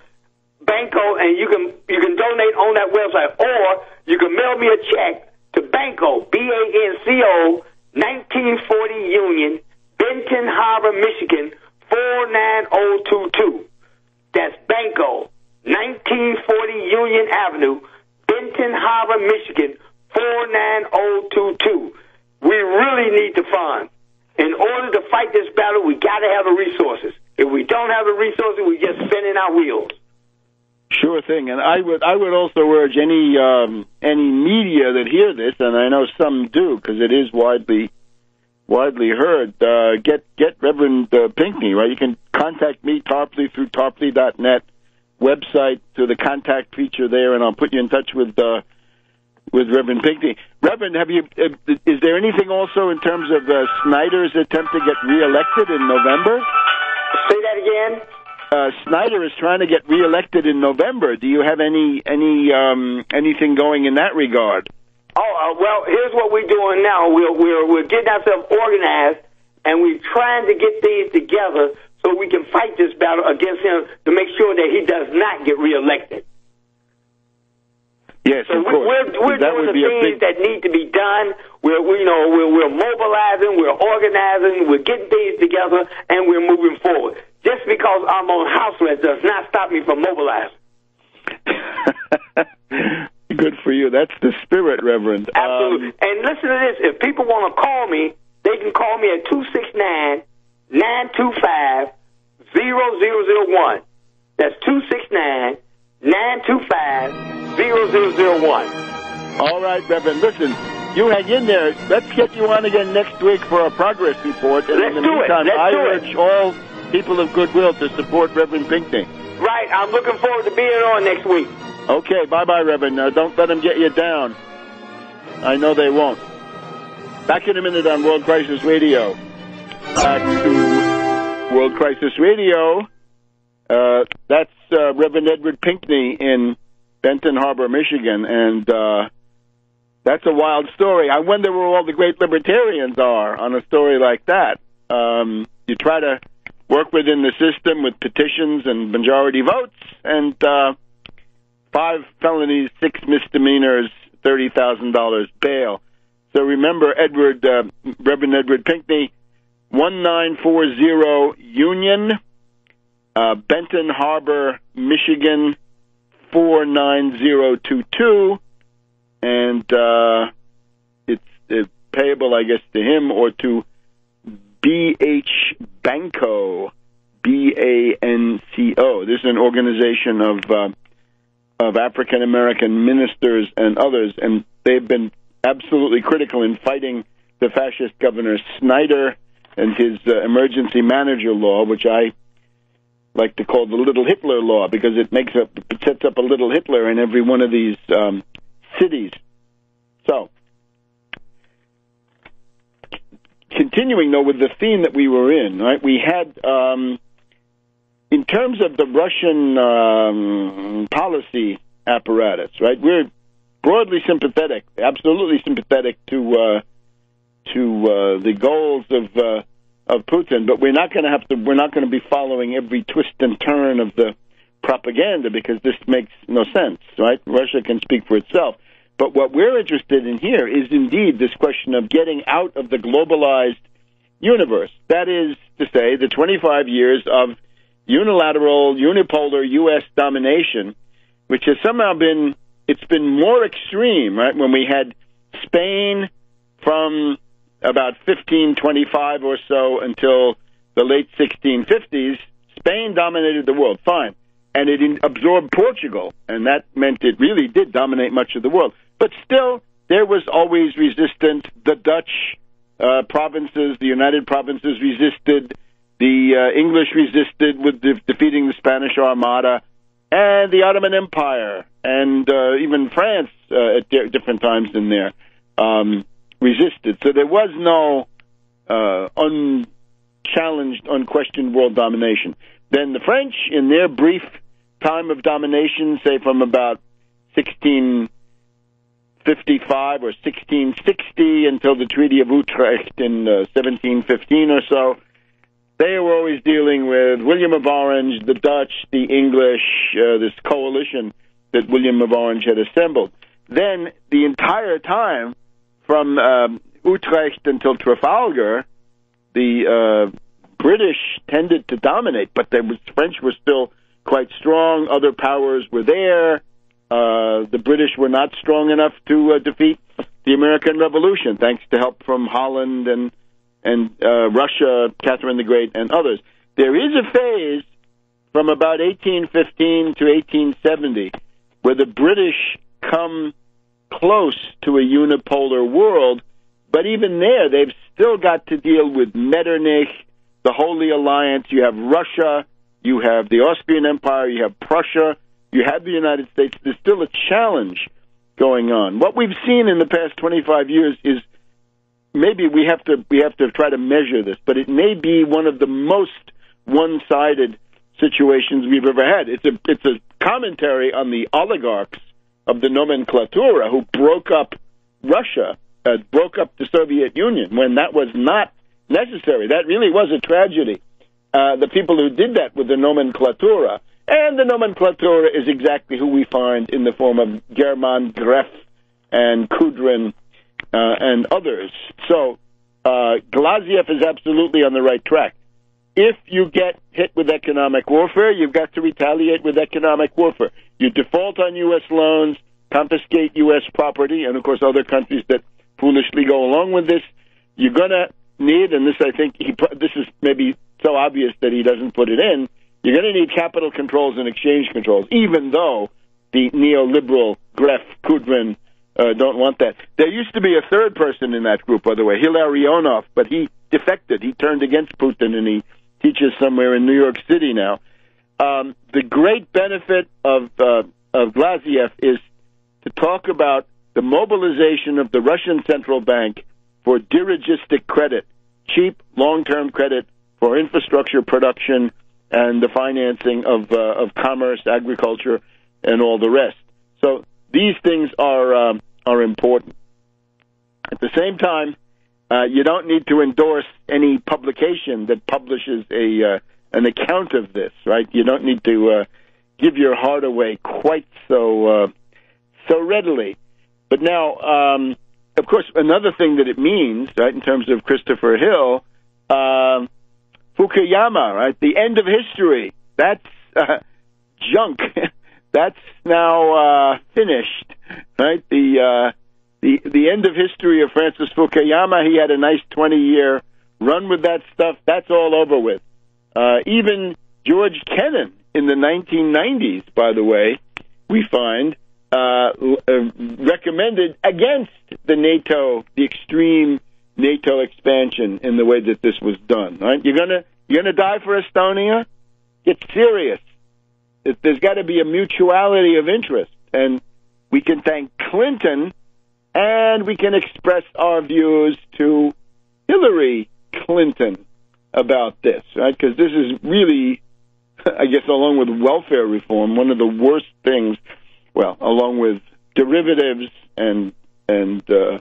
Banco, and you can donate on that website, or you can mail me a check to Banco, BANCO, 1940 Union, Benton Harbor, Michigan, 49022. That's Banco, 1940 Union Avenue, Benton Harbor, Michigan, 49022. We really need the funds. In order to fight this this battle, we got to have the resources. If we don't have the resources, we're just spinning our wheels. Sure thing, and I would also urge any media that hear this, and I know some do because it is widely heard. Get Reverend Pinckney, right? You can contact me, Tarpley, through tarpley.net website, to the contact feature there, and I'll put you in touch with Reverend Pinckney. Reverend, is there anything also in terms of Snyder's attempt to get reelected in November? Say that again. Snyder is trying to get reelected in November. Do you have anything going in that regard? Well, here's what we're doing now. We're getting ourselves organized, and we're trying to get things together so we can fight this battle against him to make sure that he does not get reelected. Yes, so of course. We're doing the things that need to be done. We're mobilizing, we're organizing, we're getting things together, and we're moving forward. Just because I'm on house arrest does not stop me from mobilizing. Good for you. That's the spirit, Reverend. Absolutely. And listen to this. If people want to call me, they can call me at 269-925-0001. That's 269-925-0001. All right, Reverend. Listen, you hang in there. Let's get you on again next week for a progress report. And in the meantime, I urge all people of goodwill to support Reverend Pinckney. Right. I'm looking forward to being on next week. Okay. Bye-bye, Reverend. Don't let them get you down. I know they won't. Back in a minute on World Crisis Radio. Back to World Crisis Radio. That's Reverend Edward Pinckney in Benton Harbor, Michigan, and that's a wild story. I wonder where all the great libertarians are on a story like that. You try to work within the system with petitions and majority votes, and 5 felonies, 6 misdemeanors, $30,000 bail. So remember, Reverend Edward Pinckney, 1940 Union, Benton Harbor, Michigan, 49022, and it's payable, I guess, to him or to B.H. Banco, B-A-N-C-O. This is an organization of African American ministers and others, and they've been absolutely critical in fighting the fascist Governor Snyder and his emergency manager law, which I like to call the Little Hitler law, because it sets up a little Hitler in every one of these cities. So, continuing though with the theme that we were in, right? We had, in terms of the Russian policy apparatus, right? We're broadly sympathetic, absolutely sympathetic to the goals of Putin, but we're not going to be following every twist and turn of the propaganda, because this makes no sense, right? Russia can speak for itself. But what we're interested in here is indeed this question of getting out of the globalized universe. That is to say, the 25 years of unilateral, unipolar U.S. domination, which has somehow been more extreme, right? When we had Spain from about 1525 or so until the late 1650s, Spain dominated the world, fine. And it absorbed Portugal, and that meant it really did dominate much of the world. But still, there was always resistance. The Dutch provinces, the United Provinces resisted. The English resisted with defeating the Spanish Armada, and the Ottoman Empire, and even France at different times in there resisted. So there was no unchallenged, unquestioned world domination. Then the French, in their brief time of domination, say from about 1655 or 1660 until the Treaty of Utrecht in 1715 or so, they were always dealing with William of Orange, the Dutch, the English, this coalition that William of Orange had assembled. Then the entire time from Utrecht until Trafalgar, the British tended to dominate, but the French were still quite strong. Other powers were there. The British were not strong enough to defeat the American Revolution, thanks to help from Holland and and Russia, Catherine the Great, and others. There is a phase from about 1815 to 1870 where the British come close to a unipolar world, but even there, they've still got to deal with Metternich, the Holy Alliance. You have Russia, you have the Austrian Empire, you have Prussia, you have the United States. There's still a challenge going on. What we've seen in the past 25 years is maybe we have to try to measure this, but it may be one of the most one-sided situations we've ever had. It's a commentary on the oligarchs of the nomenclatura who broke up Russia, broke up the Soviet Union when that was not necessary. That really was a tragedy. The people who did that with the nomenclatura, and the nomenclatura is exactly who we find in the form of German Greff and Kudrin and others. So Glazyev is absolutely on the right track. If you get hit with economic warfare, you've got to retaliate with economic warfare. You default on U.S. loans, confiscate U.S. property, and, of course, other countries that foolishly go along with this. You're going to need, and this I think this is maybe so obvious that he doesn't put it in, you're going to need capital controls and exchange controls, even though the neoliberal Greff, Kudrin don't want that. There used to be a third person in that group, by the way, Hilarionov, but he defected. He turned against Putin, and he teaches somewhere in New York City now. The great benefit of Glazyev is to talk about the mobilization of the Russian central bank for dirigistic credit, cheap, long-term credit for infrastructure production and the financing of commerce, agriculture, and all the rest. So these things are important. At the same time, you don't need to endorse any publication that publishes an account of this, right? You don't need to give your heart away quite so readily. But now, of course, another thing that it means, right, in terms of Christopher Hill, Fukuyama, right, the end of history, that's junk. That's now finished, right? The end of history of Francis Fukuyama, he had a nice 20-year run with that stuff. That's all over with. Even George Kennan in the 1990s, by the way, we find, recommended against the extreme NATO expansion in the way that this was done. Right? You're gonna die for Estonia? Get serious. There's got to be a mutuality of interest, and we can thank Clinton, and we can express our views to Hillary Clinton about this, right? Because this is really, I guess, along with welfare reform, one of the worst things. Well, along with derivatives and the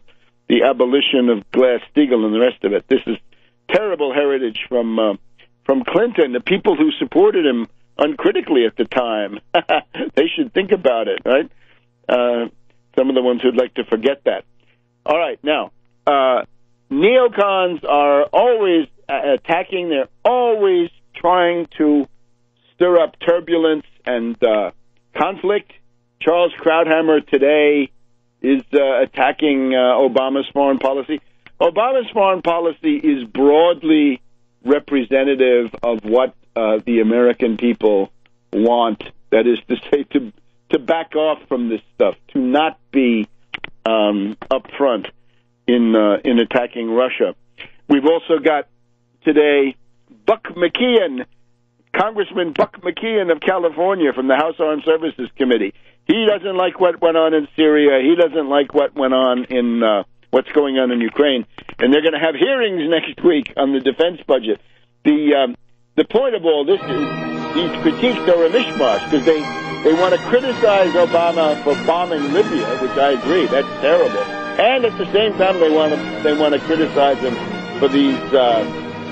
abolition of Glass-Steagall and the rest of it, this is terrible heritage from Clinton. The people who supported him uncritically at the time, they should think about it, right? Some of the ones who'd like to forget that. All right, now, neocons are always attacking. They're always trying to stir up turbulence and conflict. Charles Krauthammer today is attacking Obama's foreign policy. Obama's foreign policy is broadly representative of what the American people want. That is to say, to back off from this stuff, to not be upfront in attacking Russia. We've also got today Buck McKeon, Congressman Buck McKeon of California from the House Armed Services Committee. He doesn't like what went on in Syria. He doesn't like what went on in what's going on in Ukraine. And they're going to have hearings next week on the defense budget. The point of all this is these critiques are a mishmash because they want to criticize Obama for bombing Libya, which I agree, that's terrible. And at the same time, they want to criticize him for these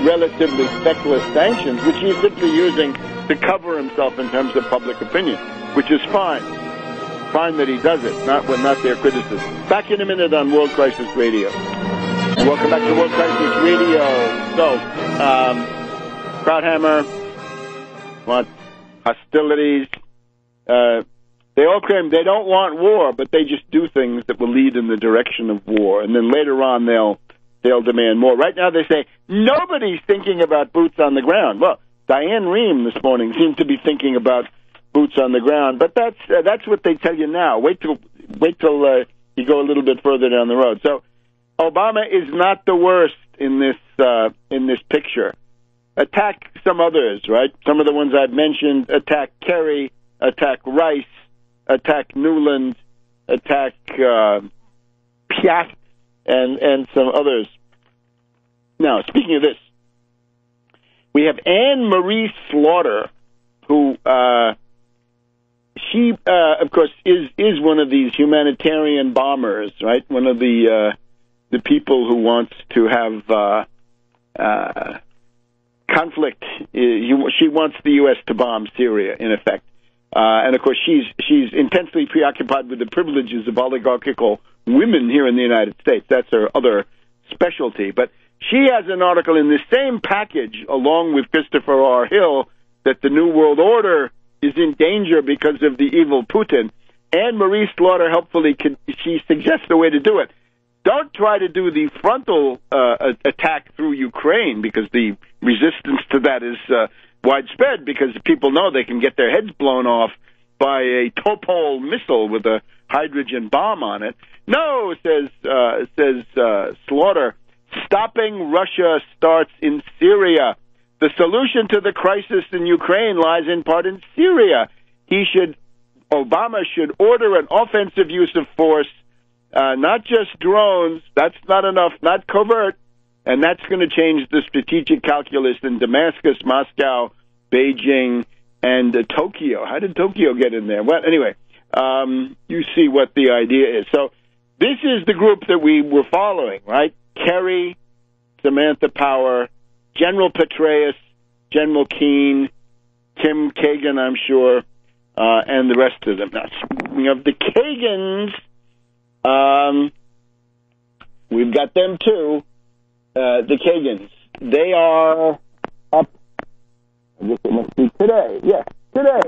relatively feckless sanctions, which he's simply using to cover himself in terms of public opinion, which is fine. Fine that he does it, not their criticism. Back in a minute on World Crisis Radio. Welcome back to World Crisis Radio. So, Krauthammer wants hostilities. They all claim they don't want war, but they just do things that will lead in the direction of war. And then later on, they'll they'll demand more. Right now they say nobody's thinking about boots on the ground. Well, Diane Rehm this morning seemed to be thinking about boots on the ground, but that's what they tell you now. Wait till you go a little bit further down the road. So Obama is not the worst in this picture. Attack some others, right? Some of the ones I've mentioned. Attack Kerry, attack Rice, attack Newland, attack Piat, and some others. Now, speaking of this, we have Anne Marie Slaughter, who she, of course, is one of these humanitarian bombers, right? One of the people who wants to have conflict. She wants the U.S. to bomb Syria, in effect. And, of course, she's intensely preoccupied with the privileges of oligarchical women here in the United States. That's her other specialty. But she has an article in this same package, along with Christopher R. Hill, that the New World Order is in danger because of the evil Putin. Anne Marie Slaughter, helpfully, she suggests a way to do it. Don't try to do the frontal attack through Ukraine, because the resistance to that is widespread, because people know they can get their heads blown off by a Topol missile with a hydrogen bomb on it. No, says Slaughter, stopping Russia starts in Syria. The solution to the crisis in Ukraine lies in part in Syria. Obama should order an offensive use of force, not just drones. That's not enough, not covert. And that's going to change the strategic calculus in Damascus, Moscow, Beijing, and Tokyo. How did Tokyo get in there? Well, anyway, you see what the idea is. So this is the group that we were following, right? Kerry, Samantha Power, General Petraeus, General Keane, Tim Kagan, I'm sure, and the rest of them. Now, speaking of the Kagans, we've got them too. The Kagans, they are up, I guess it must be today. Yes, today.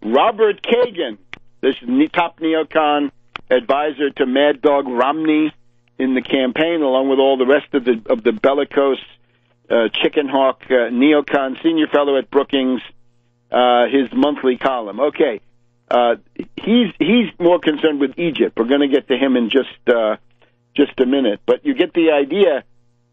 Robert Kagan, this top neocon advisor to Mad Dog Romney in the campaign, along with all the rest of the bellicose chicken hawk neocon, senior fellow at Brookings, his monthly column. Okay, he's more concerned with Egypt. We're going to get to him in just a minute, but you get the idea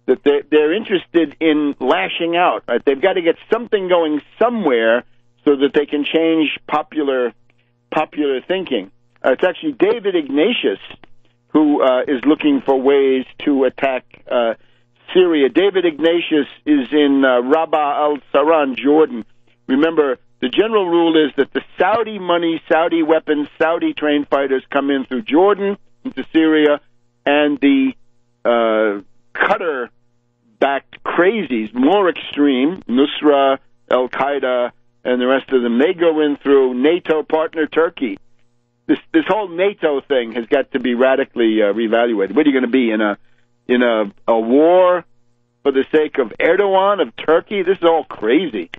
that they're interested in lashing out. Right? They've got to get something going somewhere so that they can change popular thinking. It's actually David Ignatius who is looking for ways to attack Syria. David Ignatius is in Rabah al-Saran, Jordan. Remember, the general rule is that the Saudi money, Saudi weapons, Saudi trained fighters come in through Jordan into Syria, and the Qatar-backed crazies, more extreme, Nusra, Al-Qaeda, and the rest of them, they go in through NATO partner Turkey. This whole NATO thing has got to be radically reevaluated. What are you going to be, in a war for the sake of Erdogan, of Turkey? This is all crazy.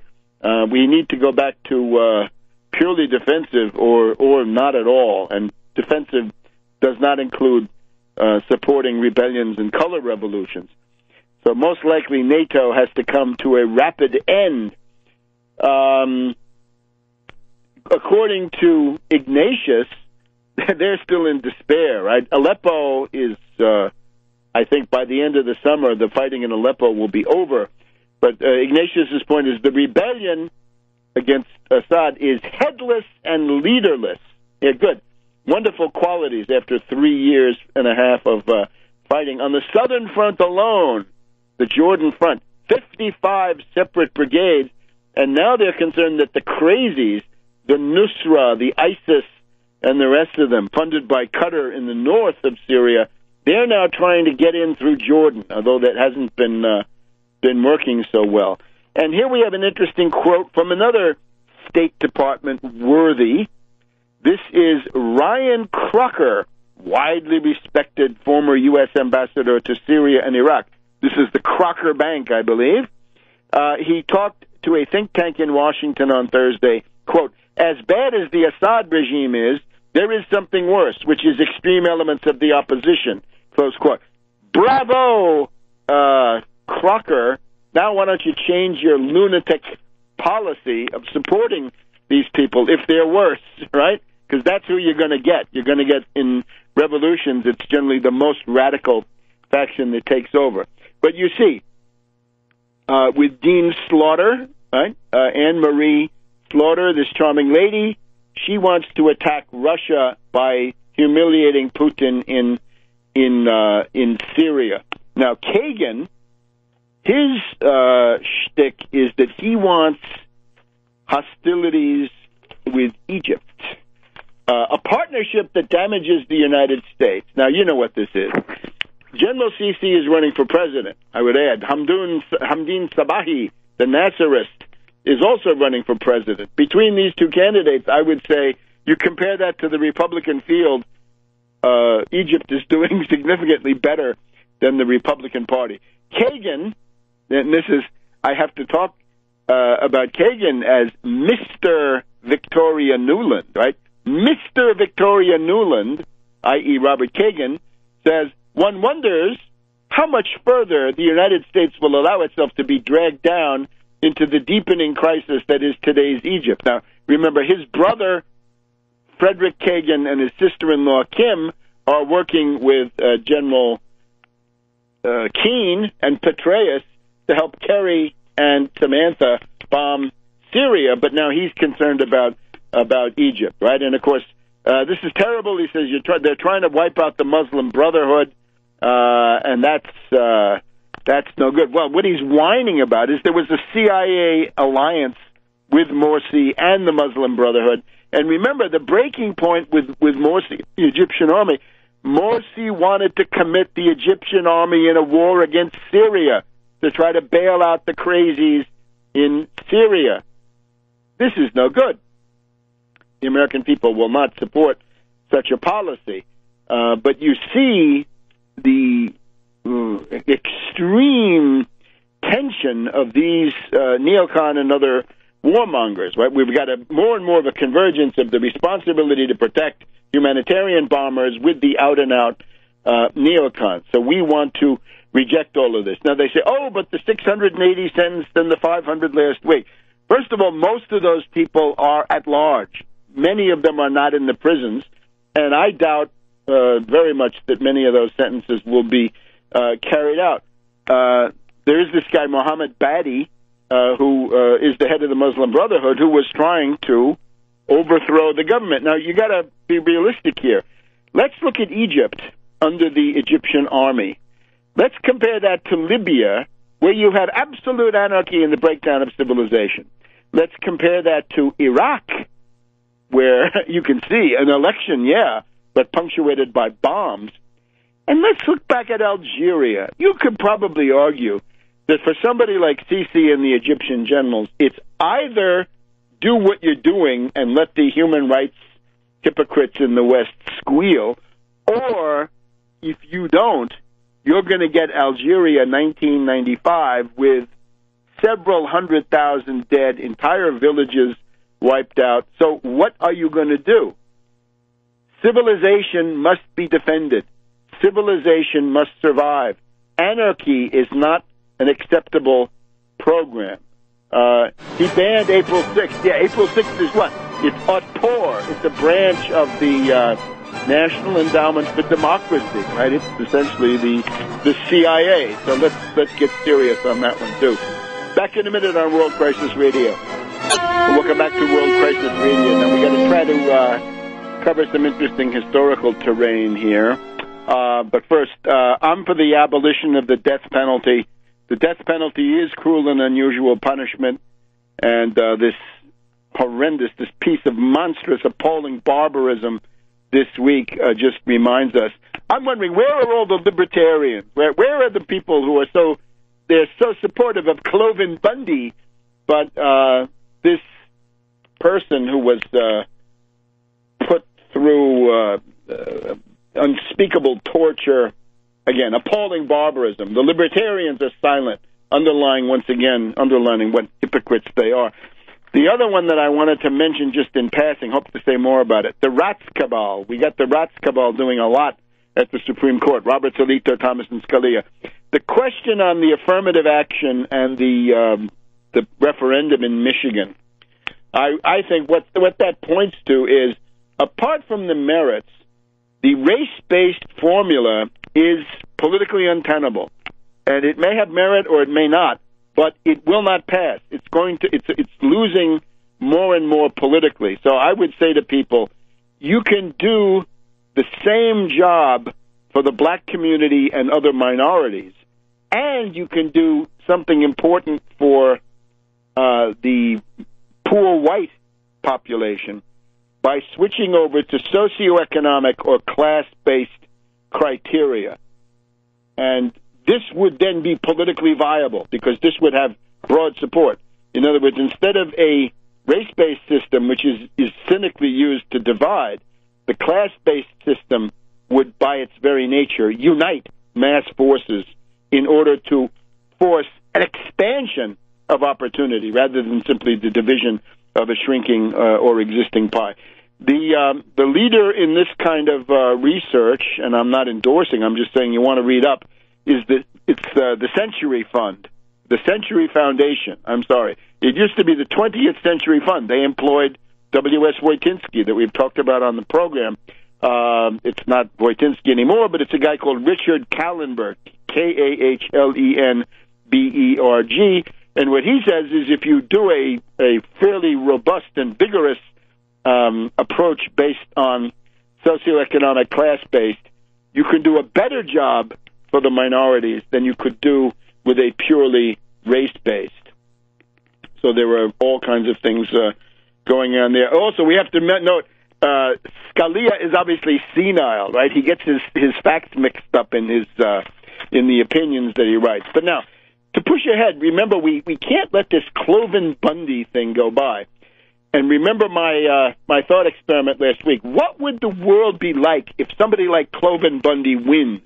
We need to go back to purely defensive or not at all. And defensive does not include supporting rebellions and color revolutions. So most likely NATO has to come to a rapid end. According to Ignatius, they're still in despair, right? Aleppo is, I think by the end of the summer, the fighting in Aleppo will be over. But Ignatius's point is the rebellion against Assad is headless and leaderless. Yeah, good. Wonderful qualities after 3 years and a half of fighting. On the southern front alone, the Jordan front, 55 separate brigades, and now they're concerned that the crazies, the Nusra, the ISIS, and the rest of them, funded by Qatar in the north of Syria, they're now trying to get in through Jordan, although that hasn't been working so well. And here we have an interesting quote from another State Department worthy. This is Ryan Crocker, widely respected former U.S. ambassador to Syria and Iraq. This is the Crocker Bank, I believe. He talked to a think tank in Washington on Thursday, quote, as bad as the Assad regime is, there is something worse, which is extreme elements of the opposition, close quote. Bravo Crocker, now why don't you change your lunatic policy of supporting these people if they're worse, right? Because that's who you're going to get. You're going to get in revolutions, it's generally the most radical faction that takes over. But you see, with Dean Slaughter, right? Anne-Marie Slaughter, this charming lady, she wants to attack Russia by humiliating Putin in Syria. Now, Kagan, his shtick is that he wants hostilities with Egypt, a partnership that damages the United States. Now, you know what this is. General Sisi is running for president. I would add, Hamdin Sabahi, the Nasserist, is also running for president. Between these two candidates, I would say, you compare that to the Republican field, Egypt is doing significantly better than the Republican Party. Kagan, and this is, I have to talk about Kagan as Mr. Victoria Nuland, right? Mr. Victoria Nuland, i.e. Robert Kagan, says, one wonders how much further the United States will allow itself to be dragged down into the deepening crisis that is today's Egypt. Now, remember, his brother, Frederick Kagan, and his sister-in-law, Kim, are working with General Keane and Petraeus to help Kerry and Samantha bomb Syria, but now he's concerned about Egypt, right? And, of course, this is terrible. He says they're trying to wipe out the Muslim Brotherhood, and that's no good. Well, what he's whining about is there was a CIA alliance with Morsi and the Muslim Brotherhood. And remember, the breaking point with Morsi, the Egyptian army, Morsi wanted to commit the Egyptian army in a war against Syria to try to bail out the crazies in Syria. This is no good. The American people will not support such a policy. But you see the extreme tension of these neocon and other warmongers, right? We've got more and more of a convergence of the responsibility to protect humanitarian bombers with the out-and-out neocons. So we want to reject all of this. Now they say, oh, but the 680 sentenced and the 500 last week. First of all, most of those people are at large. Many of them are not in the prisons, and I doubt very much that many of those sentences will be carried out. There is this guy, Mohammed Badi, who is the head of the Muslim Brotherhood, who was trying to overthrow the government. Now, you got to be realistic here. Let's look at Egypt under the Egyptian army. Let's compare that to Libya, where you had absolute anarchy and the breakdown of civilization. Let's compare that to Iraq, where you can see an election, yeah, but punctuated by bombs. And let's look back at Algeria. You could probably argue that for somebody like Sisi and the Egyptian generals, it's either do what you're doing and let the human rights hypocrites in the West squeal, or if you don't, you're going to get Algeria 1995 with several 100,000 dead, entire villages wiped out. So what are you going to do? Civilization must be defended. Civilization must survive. Anarchy is not an acceptable program. He banned April 6th. Yeah, April 6th is what? It's Autor. It's a branch of the National Endowment for Democracy, right? It's essentially the CIA. So let's get serious on that one, too. Back in a minute on World Crisis Radio. Welcome back to World Crisis Radio. Now, we got to try to cover some interesting historical terrain here. But first, I'm for the abolition of the death penalty. The death penalty is cruel and unusual punishment, and this horrendous, this piece of monstrous, appalling barbarism this week just reminds us. I'm wondering, where are all the libertarians? Where are the people who are they're so supportive of Cloven Bundy, but this person who was put through unspeakable torture, again, appalling barbarism. The libertarians are silent, underlining what hypocrites they are. The other one that I wanted to mention just in passing, hope to say more about it, the Rats Cabal. We got the Rats Cabal doing a lot at the Supreme Court. Robert Alito, Thomas and Scalia. the question on the affirmative action and the referendum in Michigan, I think what that points to is, apart from the merits, the race-based formula is politically untenable, and it may have merit or it may not, but it will not pass. It's losing more and more politically. So I would say to people, you can do the same job for the black community and other minorities, and you can do something important for the poor white population by switching over to socioeconomic or class-based criteria. And this would then be politically viable because this would have broad support. In other words, instead of a race-based system, which is cynically used to divide, the class-based system would, by its very nature, unite mass forces in order to force an expansion of opportunity rather than simply the division of a shrinking or existing pie. The leader in this kind of research, and I'm not endorsing, I'm just saying you want to read up, is the Century Fund, the Century Foundation. I'm sorry. It used to be the 20th Century Fund. They employed W.S. Wojtyński that we've talked about on the program. It's not Wojtyński anymore, but it's a guy called Richard Kahlenberg, Kahlenberg. And what he says is if you do a fairly robust and vigorous approach based on socioeconomic class-based, you can do a better job for the minorities than you could do with a purely race-based. So there were all kinds of things going on there. Also, we have to note, Scalia is obviously senile, right? He gets his facts mixed up in the opinions that he writes. But now, to push ahead, remember, we can't let this Cloven Bundy thing go by. And remember my thought experiment last week. What would the world be like if somebody like Cloven Bundy wins?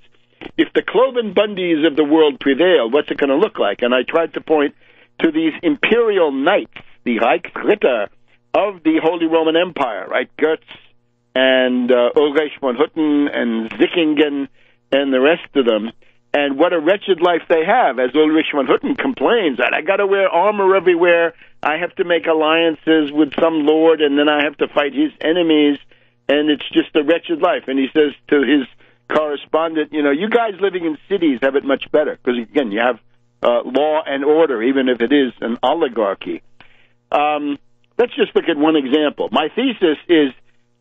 If the Cloven Bundys of the world prevail, what's it going to look like? And I tried to point to these imperial knights, the Reichsritter of the Holy Roman Empire, right? Goetz and Ulrich von Hutten and Sickingen and the rest of them. And what a wretched life they have, as Ulrich von Hutten complains, that I got to wear armor everywhere, I have to make alliances with some lord, and then I have to fight his enemies, and it's just a wretched life. And he says to his correspondent, you guys living in cities have it much better, because, again, you have law and order, even if it is an oligarchy. Let's just look at one example. My thesis is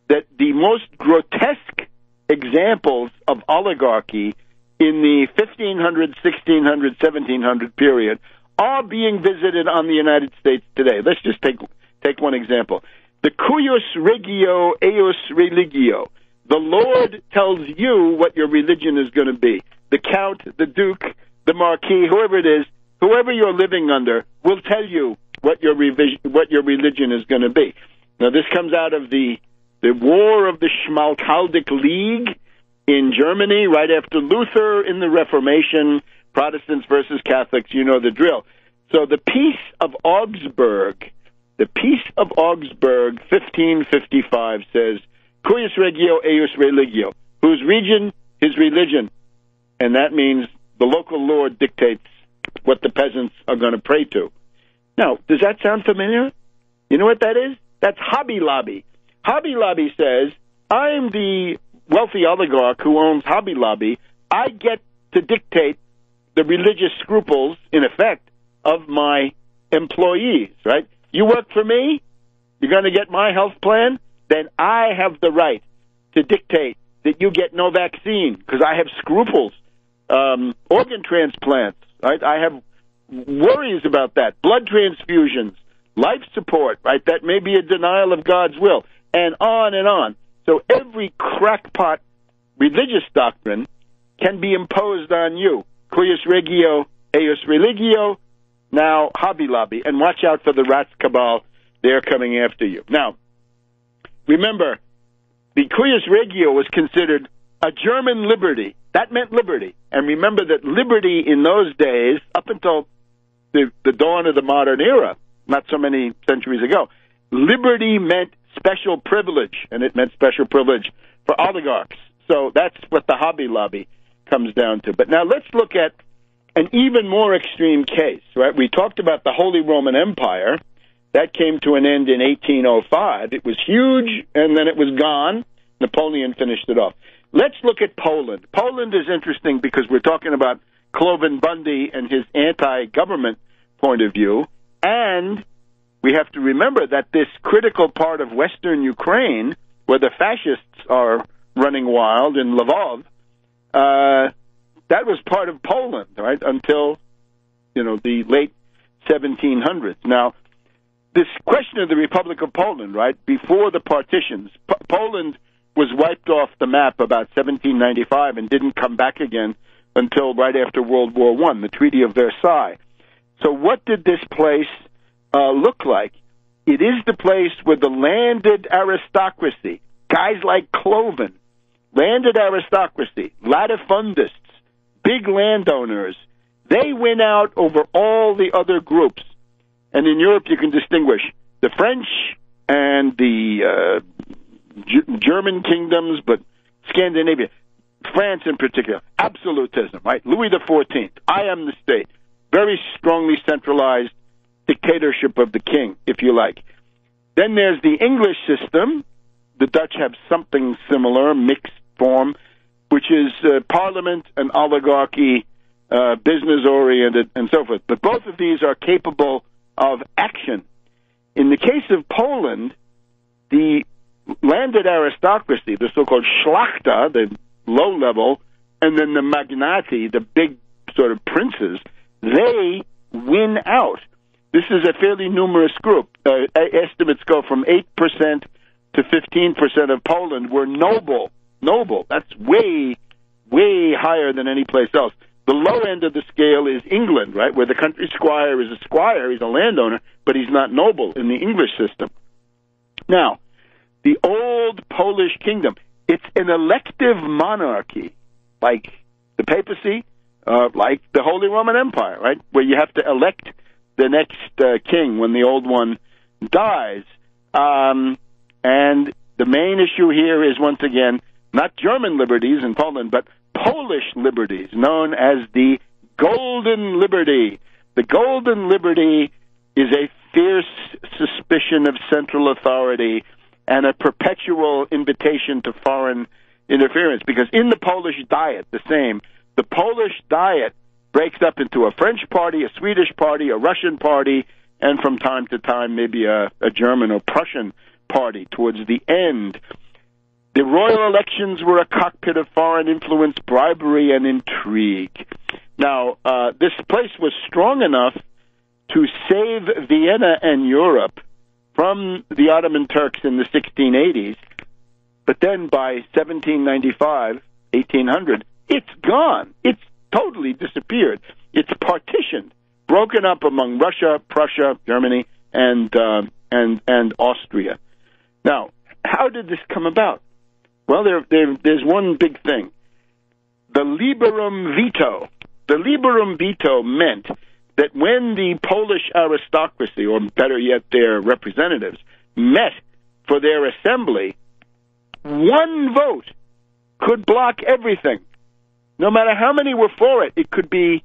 that the most grotesque examples of oligarchy in the 1500, 1600, 1700 period are being visited on the United States today. Let's just take one example. The cuius regio eius religio. The Lord tells you what your religion is going to be. The count, the duke, the marquis, whoever it is, whoever you're living under will tell you what your religion is going to be. Now, this comes out of the war of the Schmalkaldic League in Germany, right after Luther in the Reformation, Protestants versus Catholics, you know the drill. So the Peace of Augsburg, 1555, says, cuius regio eius religio, whose region, his religion. And that means the local lord dictates what the peasants are going to pray to. Now, does that sound familiar? You know what that is? That's Hobby Lobby. Hobby Lobby says, I'm the wealthy oligarch who owns Hobby Lobby. I get to dictate the religious scruples, in effect, of my employees, right? You work for me, you're going to get my health plan, then I have the right to dictate that you get no vaccine because I have scruples. Organ transplants, right? I have worries about that. Blood transfusions, life support, right? That may be a denial of God's will, and on and on. So every crackpot religious doctrine can be imposed on you. Cuius regio eius religio, now Hobby Lobby. And watch out for the Rats Cabal. They're coming after you. Now, remember, the cuius regio was considered a German liberty. That meant liberty. And remember that liberty in those days, up until the dawn of the modern era, not so many centuries ago, liberty meant special privilege, and it meant special privilege for oligarchs. So that's what the Hobby Lobby comes down to. But now let's look at an even more extreme case, right? We talked about the Holy Roman Empire. That came to an end in 1805. It was huge, and then it was gone. Napoleon finished it off. Let's look at Poland. Poland is interesting because we're talking about Cloven Bundy and his anti-government point of view, and we have to remember that this critical part of Western Ukraine, where the fascists are running wild in Lvov, that was part of Poland, right, until, the late 1700s. Now, this question of the Republic of Poland, right, before the partitions, Poland was wiped off the map about 1795 and didn't come back again until right after World War I, the Treaty of Versailles. So what did this place look like? It is the place where the landed aristocracy, guys like Cloven, landed aristocracy, latifundists, big landowners, they win out over all the other groups. And in Europe you can distinguish the French and the German kingdoms, but Scandinavia, France in particular, absolutism, right? Louis XIV, I am the state, very strongly centralized dictatorship of the king, if you like. Then there's the English system. The Dutch have something similar, mixed form, which is parliament and oligarchy, business-oriented, and so forth. But both of these are capable of action. In the case of Poland, the landed aristocracy, the so-called Szlachta, the low level, and then the magnati, the big sort of princes, they win out. This is a fairly numerous group. Estimates go from 8% to 15% of Poland were noble. Noble. That's way, way higher than any place else. The low end of the scale is England, right, where the country squire is a squire, he's a landowner, but he's not noble in the English system. Now, the old Polish kingdom, it's an elective monarchy, like the papacy, like the Holy Roman Empire, right, where you have to elect the next king when the old one dies. And the main issue here is, once again, not German liberties in Poland, but Polish liberties, known as the Golden Liberty. The Golden Liberty is a fierce suspicion of central authority and a perpetual invitation to foreign interference, because in the Polish Diet, the Polish Diet breaks up into a French party, a Swedish party, a Russian party, and from time to time maybe a German or Prussian party towards the end. The royal elections were a cockpit of foreign influence, bribery, and intrigue. Now, this place was strong enough to save Vienna and Europe from the Ottoman Turks in the 1680s, but then by 1795, 1800, it's gone. It's totally disappeared. It's partitioned, broken up among Russia, Prussia, Germany, and Austria. Now, how did this come about? Well, there's one big thing. The liberum veto. The liberum veto meant that when the Polish aristocracy, or better yet, their representatives, met for their assembly, one vote could block everything. No matter how many were for it, it could be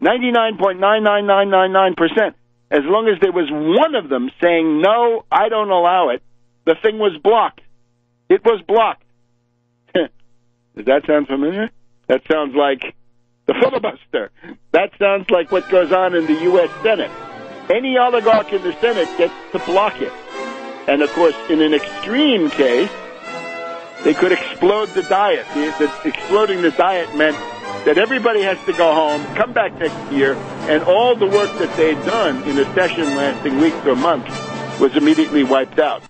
99.99999%. As long as there was one of them saying, no, I don't allow it, the thing was blocked. It was blocked. Does that sound familiar? That sounds like the filibuster. That sounds like what goes on in the U.S. Senate. Any oligarch in the Senate gets to block it. And, of course, in an extreme case, they could explode the Diet. Exploding the Diet meant that everybody has to go home, come back next year, and all the work that they'd done in a session lasting weeks or months was immediately wiped out.